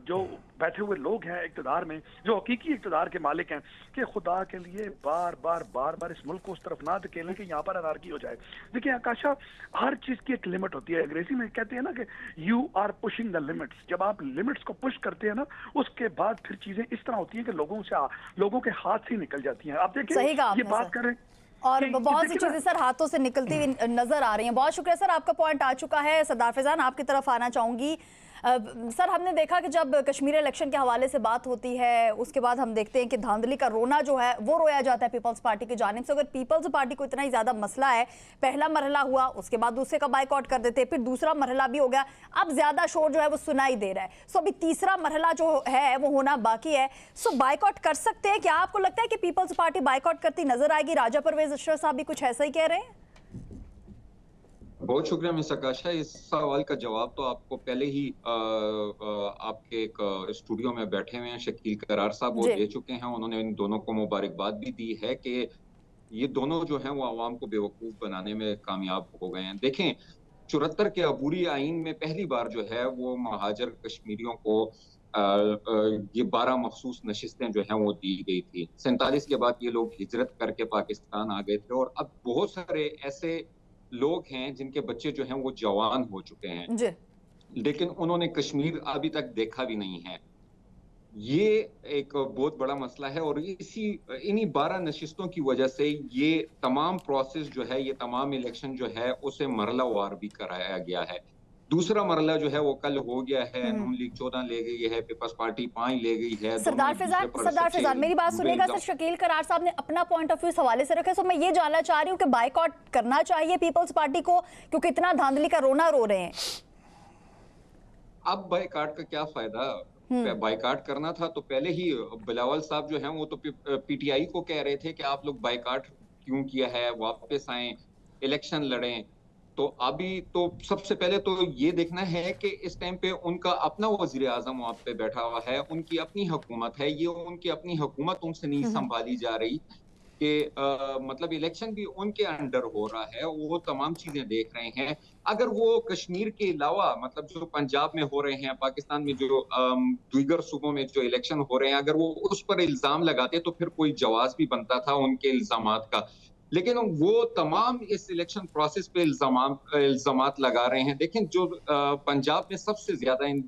जो बैठे हुए लोग हैं इक़्तिदार में, जो हकीकी इक़्तिदार के मालिक हैं, कि खुदा के लिए बार बार इस मुल्क को उस तरफ ना धकेलें कि यहाँ पर अनारकी हो जाए। देखिए आकाशा, हर चीज़ एक लिमिट होती है। अंग्रेजी में कहते हैं ना कि you are pushing the limits. जब आप लिमिट्स को पुश करते हैं ना, उसके बाद फिर चीजें इस तरह होती हैं कि लोगों के हाथ से निकल जाती हैं। आप देखिए, ये बात करें, और बहुत सी चीजें सर हाथों से निकलती हुई नजर आ रही हैं। बहुत शुक्रिया सर, आपका पॉइंट आ चुका है। सरदार फैजान, आपकी तरफ आना चाहूंगी। सर, हमने देखा कि जब कश्मीर इलेक्शन के हवाले से बात होती है उसके बाद हम देखते हैं कि धांधली का रोना जो है वो रोया जाता है पीपल्स पार्टी की जानिब से। अगर पीपल्स पार्टी को इतना ही ज़्यादा मसला है, पहला मरहला हुआ, उसके बाद दूसरे का बाइकआउट कर देते, फिर दूसरा मरहला भी हो गया, अब ज़्यादा शोर जो है वो सुनाई दे रहा है। सो अभी तीसरा मरहला जो है वो होना बाकी है। सो बाइकआउट कर सकते हैं क्या? आपको लगता है कि पीपल्स पार्टी बाइकआउट करती नजर आएगी? राजा परवेज अशरफ साहब भी कुछ ऐसा ही कह रहे हैं। बहुत शुक्रिया मिस आकाशा। इस सवाल का जवाब तो आपको पहले ही आपके एक स्टूडियो में बैठे हुए हैं शकील करार साहब वो दे चुके हैं। उन्होंने इन दोनों को मुबारकबाद भी दी है कि ये दोनों जो हैं वो आवाम को बेवकूफ बनाने में कामयाब हो गए हैं। देखें, 74 के अबूरी आइन में पहली बार जो है वो महाजर कश्मीरियों को ये 12 मखसूस नशिस्तें जो हैं वो दी गई थी। 47 के बाद ये लोग हिजरत करके पाकिस्तान आ गए थे और अब बहुत सारे ऐसे लोग हैं जिनके बच्चे जो हैं वो जवान हो चुके हैं जी। लेकिन उन्होंने कश्मीर अभी तक देखा भी नहीं है। ये एक बहुत बड़ा मसला है और इन्हीं 12 नशिस्तों की वजह से ये तमाम प्रोसेस जो है, ये तमाम इलेक्शन जो है उसे मरहलावार भी कराया गया है। दूसरा मरहला जो है वो कल हो गया है। नून लीग 14 ले गई है, पीपल्स पार्टी 5 ले गई है। सरदार फैजान मेरी बात सुनिएगा। सर, शकील करार साहब ने अपना पॉइंट ऑफ व्यू इस हवाले से रखे। सो मैं ये जानना चाह रही हूँ कि बाइकआउट करना चाहिए पीपल्स पार्टी को, क्योंकि इतना धांधली का रोना रो रहे हैं। अब बाइकआउट का क्या फायदा? बाइकआउट करना था तो पहले ही बिलावल साहब जो हैं वो तो पीटीआई को कह रहे थे कि आप लोग बाइकआउट क्यों किया है, वापस आए, इलेक्शन लड़ें। तो अभी तो सबसे पहले तो ये देखना है कि इस टाइम पे उनका अपना वजीर आजम वहां पे बैठा हुआ है, उनकी अपनी हुकूमत है, ये उनकी अपनी हुकूमत उनसे नहीं संभाली जा रही कि मतलब इलेक्शन भी उनके अंडर हो रहा है, वो तमाम चीजें देख रहे हैं। अगर वो कश्मीर के अलावा मतलब जो पंजाब में हो रहे हैं, पाकिस्तान में जो दीगर सूबों में जो इलेक्शन हो रहे हैं, अगर वो उस पर इल्जाम लगाते तो फिर कोई जवाब भी बनता था उनके इल्जामात का। लेकिन वो तमाम इस इलेक्शन प्रोसेस पे इल्जामात लगा रहे हैं। देखें, जो पंजाब में सबसे ज्यादा इन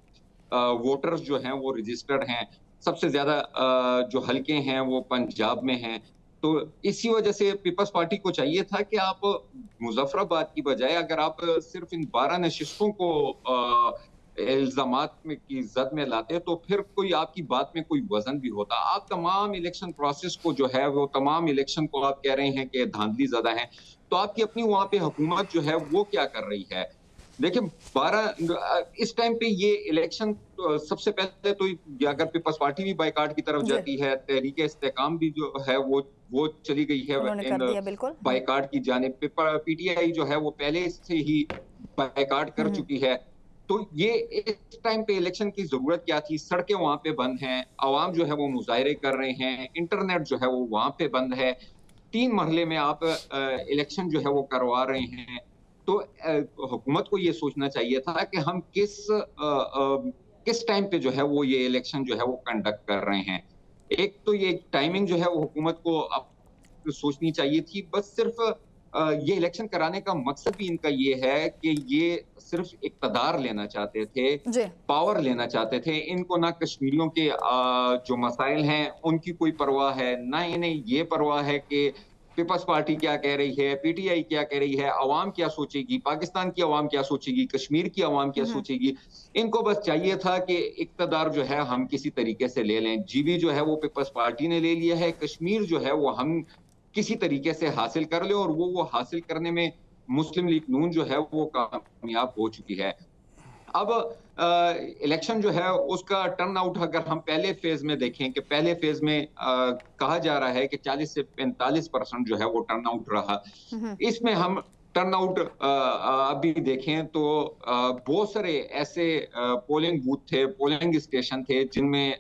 वोटर्स जो हैं वो रजिस्टर्ड हैं, सबसे ज्यादा जो हलके हैं वो पंजाब में हैं। तो इसी वजह से पीपल्स पार्टी को चाहिए था कि आप मुजफ्फराबाद की बजाय अगर आप सिर्फ इन 12 नशिस्तों को इल्जामात में की जद में लाते तो फिर कोई आपकी बात में कोई वजन भी होता। आप तमाम इलेक्शन प्रोसेस को जो है वो तमाम इलेक्शन को आप कह रहे हैं कि धांधली ज्यादा है, तो आपकी अपनी वहां पे हुकूमत जो है वो क्या कर रही है? देखिए, 12 इस टाइम पे ये इलेक्शन सबसे पहले तो अगर पीपल्स पार्टी भी बाइकआउट की तरफ जाती है, तहरीके इस्तेकाम भी जो है वो चली गई है बाइकआउट की जानिब। पीटीआई जो है वो पहले से ही बाइकआउट कर चुकी है। तो ये इस टाइम पे इलेक्शन की जरूरत क्या थी? सड़कें वहां पे बंद हैं, आवाम जो है वो मुजाहरे कर रहे हैं, इंटरनेट जो है वो वहां पे बंद है, 3 मरहले में आप इलेक्शन जो है वो करवा रहे हैं। तो हुकूमत को ये सोचना चाहिए था कि हम किस टाइम पे जो है वो ये इलेक्शन जो है वो कंडक्ट कर रहे हैं। एक तो ये टाइमिंग जो है वो हुकूमत को अब सोचनी चाहिए थी। बस सिर्फ ये इलेक्शन कराने का मकसद भी इनका ये है कि ये सिर्फ इक़्तिदार लेना चाहते थे, पावर लेना चाहते थे। इनको ना कश्मीरियों के जो मसाइल हैं उनकी कोई परवाह है, ना इन्हें ये परवाह है कि पीपल्स पार्टी क्या कह रही है, पीटीआई क्या कह रही है, अवाम क्या सोचेगी, पाकिस्तान की अवाम क्या सोचेगी, कश्मीर की अवाम क्या सोचेगी। इनको बस चाहिए था कि इक़्तिदार जो है हम किसी तरीके से ले लें। जीबी जो है वो पीपल्स पार्टी ने ले लिया है, कश्मीर जो है वो हम किसी तरीके से हासिल कर ले, और वो हासिल करने में मुस्लिम लीग नून जो है वो कामयाब हो चुकी है। अब इलेक्शन जो है उसका टर्न आउट अगर हम पहले फेज में देखें कि पहले फेज में कहा जा रहा है कि 40 से 45% जो है वो टर्न आउट रहा। इसमें हम टर्न आउट अभी देखें तो बहुत सारे ऐसे पोलिंग बूथ थे, पोलिंग स्टेशन थे जिनमें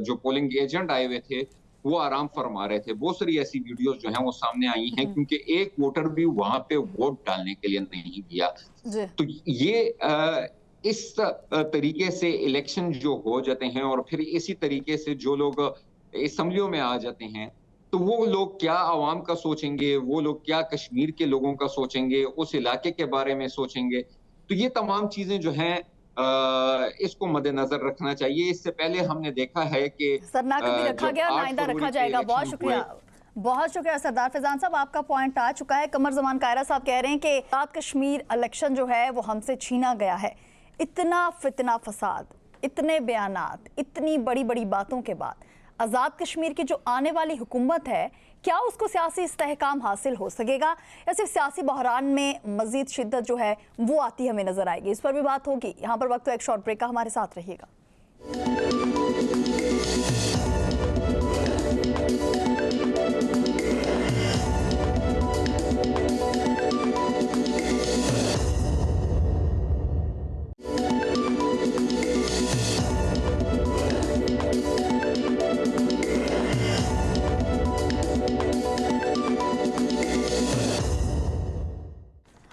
जो पोलिंग एजेंट आए हुए थे वो आराम फरमा रहे थे। बहुत सारी ऐसी वीडियोस जो हैं वो सामने आई हैं, क्योंकि एक वोटर भी वहां पे वोट डालने के लिए नहीं गया। तो ये इस तरीके से इलेक्शन जो हो जाते हैं और फिर इसी तरीके से जो लोग असम्बलियों में आ जाते हैं, तो वो लोग क्या आवाम का सोचेंगे, वो लोग क्या कश्मीर के लोगों का सोचेंगे, उस इलाके के बारे में सोचेंगे। तो ये तमाम चीजें जो हैं इसको मद्देनजर रखना चाहिए। इससे पहले हमने देखा है कि सर ना कभी रखा गया ना आइंदा रखा जाएगा। बहुत शुक्रिया, बहुत शुक्रिया सरदार फैजान साहब, आपका पॉइंट आ चुका है। कमर जमान कायरा साहब कह रहे हैं कि आज़ाद कश्मीर इलेक्शन जो है वो हमसे छीना गया है। इतना फितना फसाद, इतने बयानात, इतनी बड़ी बड़ी बातों के बाद आज़ाद कश्मीर की जो आने वाली हुकूमत है, क्या उसको सियासी इस्तेहकाम हासिल हो सकेगा या सिर्फ सियासी बहरान में मजीद शिद्दत जो है वो आती हमें नजर आएगी? इस पर भी बात होगी। यहाँ पर वक्त तो एक शॉर्ट ब्रेक का, हमारे साथ रहिएगा।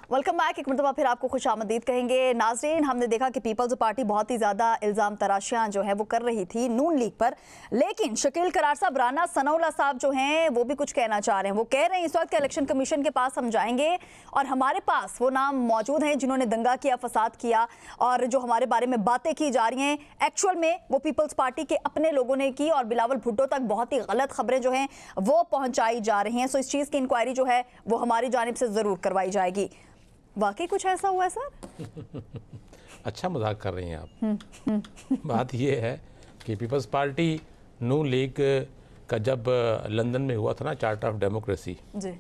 Welcome back. एक मरतबा फिर आपको खुश आमदीद कहेंगे। नाजरीन, हमने देखा कि पीपल्स पार्टी बहुत ही ज़्यादा इल्ज़ाम तराशियाँ जो है वो कर रही थी नून लीग पर, लेकिन शकील करार साहब, राना सनाउल्लाह साहब जो हैं वो भी कुछ कहना चाह रहे हैं। वो कह रहे हैं इस वक्त इलेक्शन कमीशन के पास हम जाएंगे और हमारे पास वो नाम मौजूद हैं जिन्होंने दंगा किया, फसाद किया, और जो हमारे बारे में बातें की जा रही हैं एक्चुअल में वो पीपल्स पार्टी के अपने लोगों ने की, और बिलावल भुट्टो तक बहुत ही गलत खबरें जो हैं वो पहुँचाई जा रही हैं। सो इस चीज़ की इंक्वायरी जो है वो हमारी जानिब से ज़रूर करवाई जाएगी। वाकई कुछ ऐसा हुआ है सर? अच्छा मजाक कर रही हैं आप। बात ये है कि पीपल्स पार्टी नून लीग का जब लंदन में हुआ था ना चार्टर ऑफ डेमोक्रेसी जी,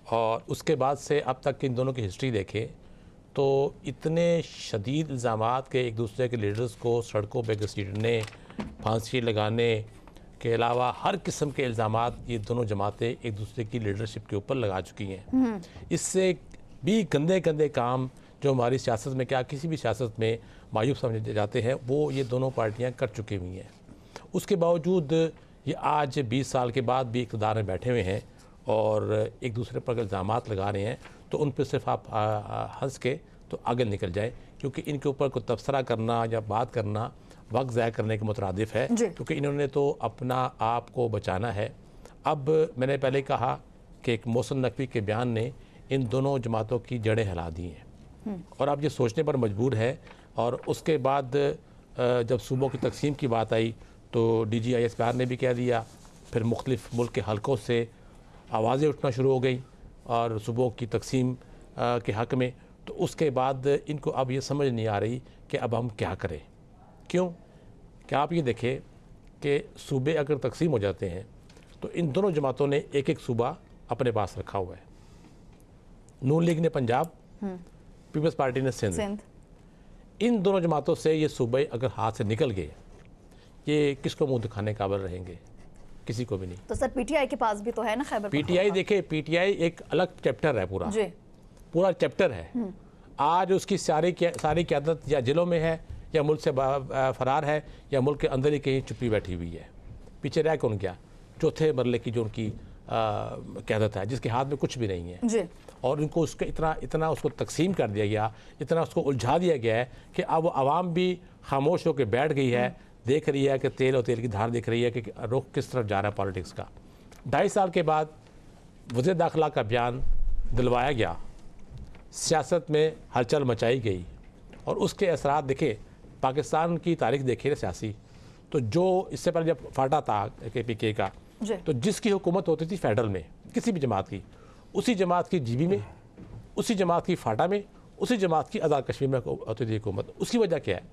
और उसके बाद से अब तक इन दोनों की हिस्ट्री देखें तो इतने शदीद इल्ज़ामात के एक दूसरे के लीडर्स को सड़कों पे घसीटने, फांसी लगाने के अलावा हर किस्म के इल्ज़ामात ये दोनों जमातें एक दूसरे की लीडरशिप के ऊपर लगा चुकी हैं। इससे भी गंदे गंदे काम जो हमारी सियासत में, क्या किसी भी सियासत में मायूब समझे जाते हैं, वो ये दोनों पार्टियां कर चुकी हुई हैं। उसके बावजूद ये आज 20 साल के बाद भी इक़्तिदार में बैठे हुए हैं और एक दूसरे पर इल्ज़ामात लगा रहे हैं, तो उन पर सिर्फ आप हंस के तो आगे निकल जाए, क्योंकि इनके ऊपर कोई तबसरा करना या बात करना वक्त ज़ाया करने के मुतरादिफ है, क्योंकि इन्होंने तो अपना आप को बचाना है। अब मैंने पहले कहा कि एक मौसम नकवी के बयान ने इन दोनों जमातों की जड़ें हिला दी हैं और अब ये सोचने पर मजबूर है। और उसके बाद जब सूबों की तकसीम की बात आई तो DGISPR ने भी कह दिया, फिर मुख्तलिफ मुल्क के हलकों से आवाज़ें उठना शुरू हो गई और सूबों की तकसीम के हक़ में। तो उसके बाद इनको अब ये समझ नहीं आ रही कि अब हम क्या करें। क्यों? क्या आप ये देखें कि सूबे अगर तकसीम हो जाते हैं तो इन दोनों जमातों ने एक एक सूबा अपने पास रखा हुआ है। नून लीग ने पंजाब, पीपल्स पार्टी ने सिंध। इन दोनों जमातों से ये सूबे अगर हाथ से निकल गए, ये किसको मुंह दिखाने काबिल रहेंगे? किसी को भी नहीं। तो सर PTI के पास भी तो है ना खैबर PTI देखे, PTI एक अलग चैप्टर है, पूरा चैप्टर है। आज उसकी सारी क़यादत या जिलों में है या मुल्क से फरार है या मुल्क के अंदर ही कहीं चुप्पी बैठी हुई है। पीछे रह कौन गया? चौथे मरले की जो उनकी क़यादत है, जिसके हाथ में कुछ भी नहीं है जी। और उनको उसके इतना उसको तकसीम कर दिया गया, इतना उसको उलझा दिया गया है कि अब आवाम भी खामोश होकर बैठ गई है, देख रही है कि तेल और तेल की धार दिख रही है कि रुख किस तरफ जा रहा है पॉलिटिक्स का। 2.5 साल के बाद वज़ीर दाखिला का बयान दिलवाया गया, सियासत में हलचल मचाई गई और उसके असरात देखे। पाकिस्तान की तारीख देखिए ना सियासी, तो जो इससे पहले जब फाटा था KPK का, तो जिसकी हुकूमत होती थी फेडरल में किसी भी जमात की, उसी जमात की GB में, उसी जमात की फाटा में, उसी जमात की आज़ाद कश्मीर में होती थी हुकूमत। उसकी वजह क्या है?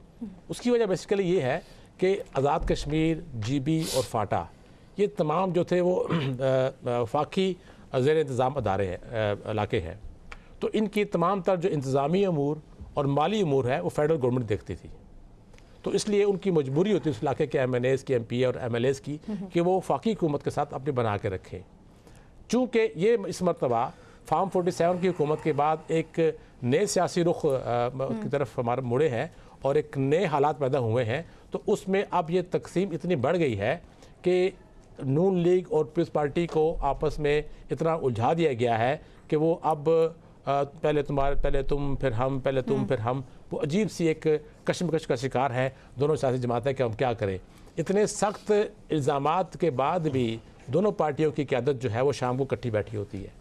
उसकी वजह बेसिकली ये है कि आज़ाद कश्मीर, GB और फाटा ये तमाम जो थे वो वफाकी ज़ेर इंतज़ाम अदारे हैं, इलाके हैं। तो इनकी तमाम तर जो इंतज़ामी अमूर और माली अमूर है वो फेडरल गवर्नमेंट देखती थी। तो इसलिए उनकी मजबूरी होती है उस इलाके के MNAs की, MP और MLAs की कि वो वफाकी हुकूमत के साथ अपने बना के रखें। चूँकि ये इस मरतबा फार्म 47 की हुकूमत के बाद एक नए सियासी रुख की तरफ हमारे मुड़े हैं और एक नए हालात पैदा हुए हैं, तो उसमें अब ये तकसीम इतनी बढ़ गई है कि नून लीग और पीपल्स पार्टी को आपस में इतना उलझा दिया गया है कि वो अब पहले तुम फिर हम, पहले तुम फिर हम, वो अजीब सी एक कशमकश का शिकार है दोनों सियासी जमातें कि हम क्या करें। इतने सख्त इल्ज़ामात के बाद भी दोनों पार्टियों की क़यादत जो है वो शाम को इकट्ठी बैठी होती है।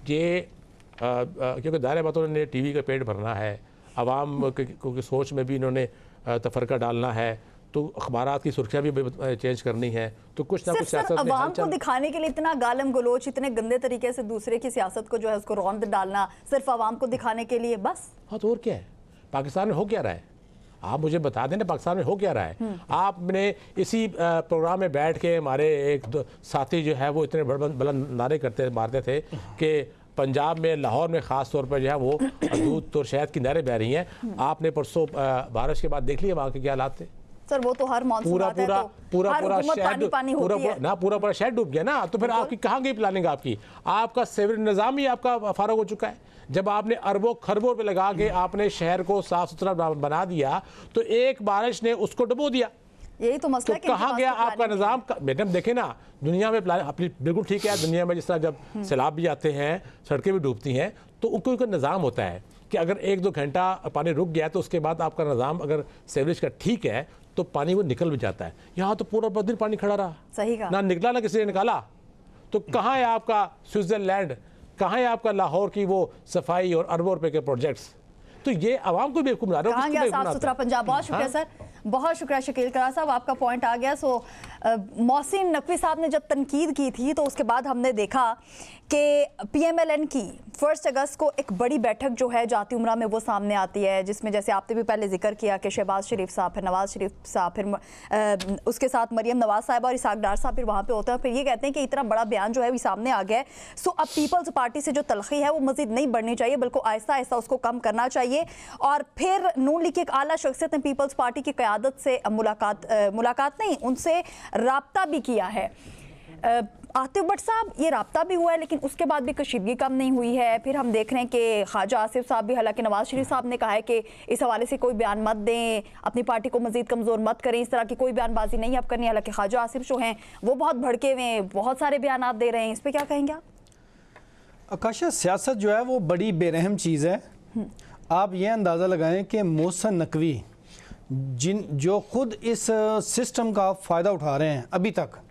ये क्योंकि दायरे बातों ने TV का पेट भरना है, आवाम की सोच में भी इन्होंने तफरका डालना है, तो अखबारात की सुर्खियाँ भी चेंज करनी है, तो कुछ ना कुछ सियासत में अवाम को दिखाने के लिए इतना गालम गलोच, इतने गंदे तरीके से दूसरे की सियासत को जो है उसको रौंद डालना, सिर्फ अवाम को दिखाने के लिए बस। हाँ, तो और क्या है? पाकिस्तान में हो क्या रहा है? आप मुझे बता दें ना, पाकिस्तान में हो क्या रहा है? आपने इसी प्रोग्राम में बैठ के हमारे एक दो साथी जो है वो इतने बुलंद नारे मारते थे कि पंजाब में, लाहौर में ख़ास तौर पर जो है वो दूध और शहद की नहरें बह रही हैं। आपने परसों बारिश के बाद देख लिया वहाँ के क्या हालात थे? सर वो तो हर मॉनसून पूरा आता है पूरा तो पूरा हर पूरा हुकूमत शहर पानी होती है। पूरा शहर डूब गया ना। तो फिर आपकी कहाँ गई प्लानिंग? आपका सिविल निज़ाम ही आपका फारग हो चुका है। जब आपने अरबों खरबों पे लगा के आपने शहर को साफ सुथरा बना दिया तो एक बारिश ने उसको डुबो दिया। यही तो मसला तो है कि कहाँ गया आपका निज़ाम? मैडम देखे ना, दुनिया में प्लान बिल्कुल ठीक है। दुनिया में जिस तरह जब सैलाब भी आते हैं, सड़कें भी डूबती हैं, तो उनको एक निज़ाम होता है कि अगर 1-2 घंटा पानी रुक गया तो उसके बाद आपका निज़ाम अगर सीवरेज का ठीक है तो पानी वो निकल भी जाता है। यहाँ तो पूरा दिन पानी खड़ा रहा, सही कहा। ना निकला ना किसी ने निकाला। तो कहाँ है आपका स्विट्जरलैंड? कहाँ है आपका लाहौर की वो सफाई और अरबों रुपए के प्रोजेक्ट्स? तो ये आवाम को बेवकूफ बना रहे हो। कहाँ गया साफ सुथरा पंजाब? बहुत शुक्रिया सर, बहुत शुक्रिया शकील करार साहब, आपका पॉइंट आ गया। सो मोहसिन नकवी साहब ने जब तनकीद की थी तो उसके बाद हमने देखा कि पीएमएलएन की 1 अगस्त को एक बड़ी बैठक जो है जाती उमरा में वो सामने आती है, जिसमें जैसे आपने भी पहले जिक्र किया कि शहबाज शरीफ साहब, फिर नवाज शरीफ साहब, फिर उसके साथ मरियम नवाज साहब और इसाक डार साहब फिर वहाँ पे होते हैं। फिर ये कहते हैं कि इतना बड़ा बयान जो है वो सामने आ गया है। सो अब पीपल्स पार्टी से जो तलखी है वो मजीद नहीं बढ़नी चाहिए, बल्कि आहिस्ता आहिस्ता उसको कम करना चाहिए। और फिर नून लीग की एक आला शख्सियत ने पीपल्स पार्टी की क़यादत से मुलाकात नहीं, उनसे राब्ता भी किया है। आतिफ भट्ट साहब, ये राब्ता भी हुआ है लेकिन उसके बाद भी कशीदगी कम नहीं हुई है। फिर हम देख रहे हैं कि ख्वाजा आसिफ साहब भी, हालांकि नवाज शरीफ साहब ने कहा है कि इस हवाले से कोई बयान मत दें, अपनी पार्टी को मजीद कमज़ोर मत करें, इस तरह की कोई बयानबाजी नहीं अब करनी। हालांकि ख्वाजा आसिफ जो हैं वो बहुत भड़के हुए हैं, बहुत सारे बयान दे रहे हैं, इस पर क्या कहेंगे आप? आकाशा, सियासत जो है वो बड़ी बेरहम चीज़ है। आप ये अंदाज़ा लगाएं कि मोहसिन नकवी जो खुद इस सिस्टम का फ़ायदा उठा रहे हैं, अभी तक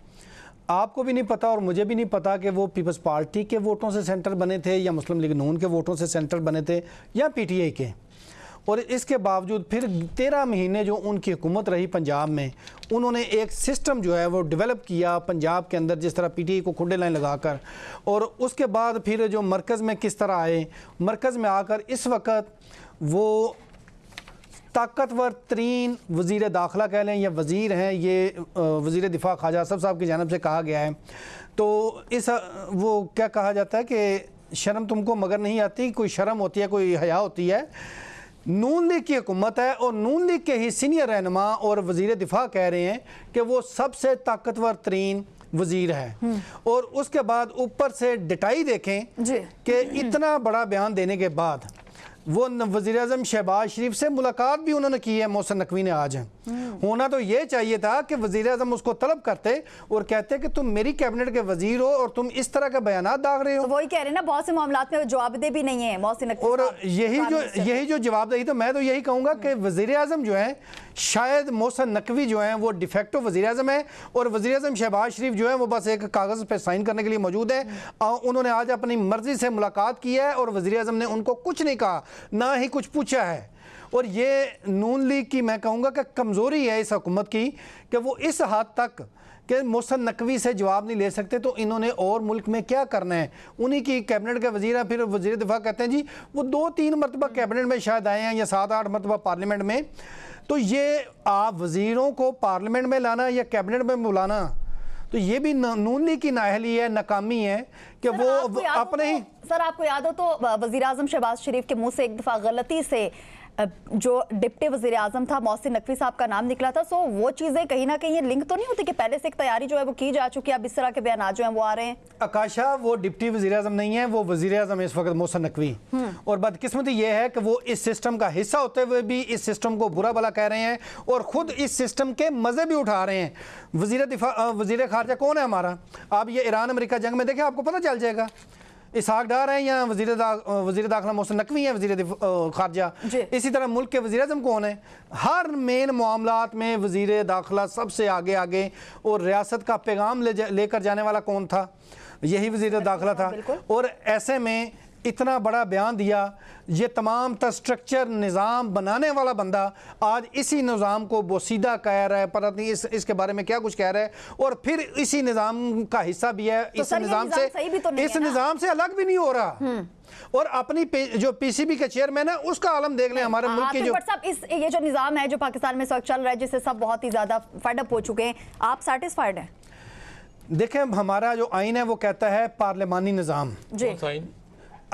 आपको भी नहीं पता और मुझे भी नहीं पता कि वो पीपल्स पार्टी के वोटों से सेंटर बने थे या मुस्लिम लीग नून के वोटों से सेंटर बने थे या पीटीआई के। और इसके बावजूद फिर 13 महीने जो उनकी हुकूमत रही पंजाब में, उन्होंने एक सिस्टम जो है वो डेवलप किया पंजाब के अंदर, जिस तरह पीटीआई को खुडे लाइन लगाकर। और उसके बाद फिर जो मरकज़ में किस तरह आए, मरकज़ में आकर इस वक्त वो ताकतवर तरीन वज़ीर दाखिला कह लें या वज़ीर हैं, ये वज़ीर दिफा ख्वाजा आसिफ साहब की जानिब से कहा गया है। तो इस वो क्या कहा जाता है कि शर्म तुमको मगर नहीं आती, कोई शर्म होती है, कोई हया होती है। नून लीग की हुकूमत है और नून लीग के ही सीनियर रहनुमा और वज़ीर दिफा कह रहे हैं कि वो सबसे ताकतवर तरीन वज़ीर है। और उसके बाद ऊपर से डिटाई देखें कि इतना बड़ा बयान देने के बाद वो वज़ीर आज़म शहबाज शरीफ से मुलाकात भी उन्होंने की है मोहसिन नकवी ने आज। होना तो ये चाहिए था कि वज़ीर आज़म उसको तलब करते और कहते कि तुम मेरी कैबिनेट के वज़ीर हो और तुम इस तरह के बयानात दाग रहे हो। तो वही कह रहे हैं ना, बहुत से मामलात में जवाबदेही भी नहीं है मोहसिन नकवी। और यही जो जवाबदेही, तो मैं तो यही कहूँगा कि वज़ीर आज़म जो है, शायद मोहसिन नकवी जो हैं वो डिफेक्टो वज़ीर आज़म है और वज़ीर आज़म शहबाज शरीफ जो है वो बस एक कागज़ पे साइन करने के लिए मौजूद है। उन्होंने आज अपनी मर्ज़ी से मुलाकात की है और वज़ीर आज़म ने उनको कुछ नहीं कहा, ना ही कुछ पूछा है। और ये नून लीग की मैं कहूँगा कि कमज़ोरी है इस हुकूमत की कि वो इस हद तक कि मोहसिन नकवी से जवाब नहीं ले सकते, तो इन्होंने और मुल्क में क्या करना है। उन्हीं की कैबिनेट के वज़ीर हैं, फिर वज़ीर दिफा कहते हैं जी वो 2-3 मरतबा कैबिनेट में शायद आए हैं या 7-8 मरतबा पार्लियामेंट में। तो ये आप वज़ीरों को पार्लियामेंट में लाना या कैबिनेट में बुलाना, तो ये भी नून लीग की नाअहली है, नाकामी है कि वो अपने ही। सर आपको याद हो तो वज़ीर आज़म शहबाज शरीफ के मुंह से एक दफ़ा गलती से जो डिप्टी वज़ीर आज़म था मोहसिन नकवी साहब का नाम निकला था। सो वो चीज़ें कहीं ना कहीं लिंक तो नहीं होती कि पहले से एक तैयारी जो है वो की जा चुकी है, अब इस तरह के बयान जो हैं वो आ रहे हैं? आकाशा, वो डिप्टी वज़ीर आज़म नहीं है, वो वज़ीर आज़म इस वक्त मोहसिन नकवी। और बदकिस्मती ये है कि वो इस सिस्टम का हिस्सा होते हुए भी इस सिस्टम को बुरा भला कह रहे हैं और ख़ुद इस सिस्टम के मज़े भी उठा रहे हैं। वज़ीर ख़ारजा कौन है हमारा? आप ये ईरान अमेरिका जंग में देखें, आपको पता चल जाएगा। इसाक डार हैं या वज़ीर दाखिला मोहसिन नकवी हैं वज़ीर ख़ारजा। इसी तरह मुल्क के वज़ीर आज़म कौन है? हर मेन मामलात में वज़ीर दाखिला सबसे आगे और रियासत का पैगाम लेकर जाने वाला कौन था? यही वज़ीर दाखिला था। और ऐसे में इतना बड़ा बयान दिया, ये तमाम तर स्ट्रक्चर निज़ाम बनाने वाला बंदा आज इसी निज़ाम को बोसीदा कह रहा है, पता नहीं इसके बारे में क्या कुछ कह रहा है, और फिर इसी निज़ाम का हिस्सा भी है। तो इस निज़ाम से इस निज़ाम से अलग भी नहीं हो रहा, और अपनी जो पीसीबी के चेयरमैन है उसका आलम देख लें हमारे मुल्क की जो ये जो निज़ाम है जो पाकिस्तान में इस वक्त चल रहा है, जिससे सब बहुत ही ज्यादा फेड अप हो चुके हैं, आप सेटिस्फाइड हैं? देखें, हमारा जो आइन है वो कहता है पार्लिमानी निज़ाम। जी,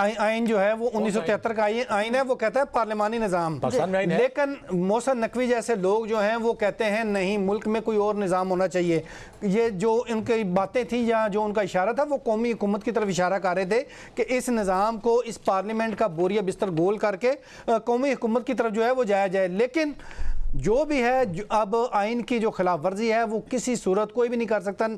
आइन जो है वो 1973 का आइन है, वो कहता है पार्लिमानी निज़ाम। लेकिन मोहसिन नकवी जैसे लोग जो हैं वो कहते हैं नहीं, मुल्क में कोई और निज़ाम होना चाहिए। ये जो इनकी बातें थी या जो उनका इशारा था वो कौमी हुकूमत की तरफ इशारा कर रहे थे कि इस निज़ाम को, इस पार्लियामेंट का बोरिया बिस्तर गोल करके कौमी हुकूमत की तरफ जो है वो जाया जाए। लेकिन जो भी है, अब आइन की जो खिलाफ वर्जी है वो किसी सूरत कोई भी नहीं कर सकता।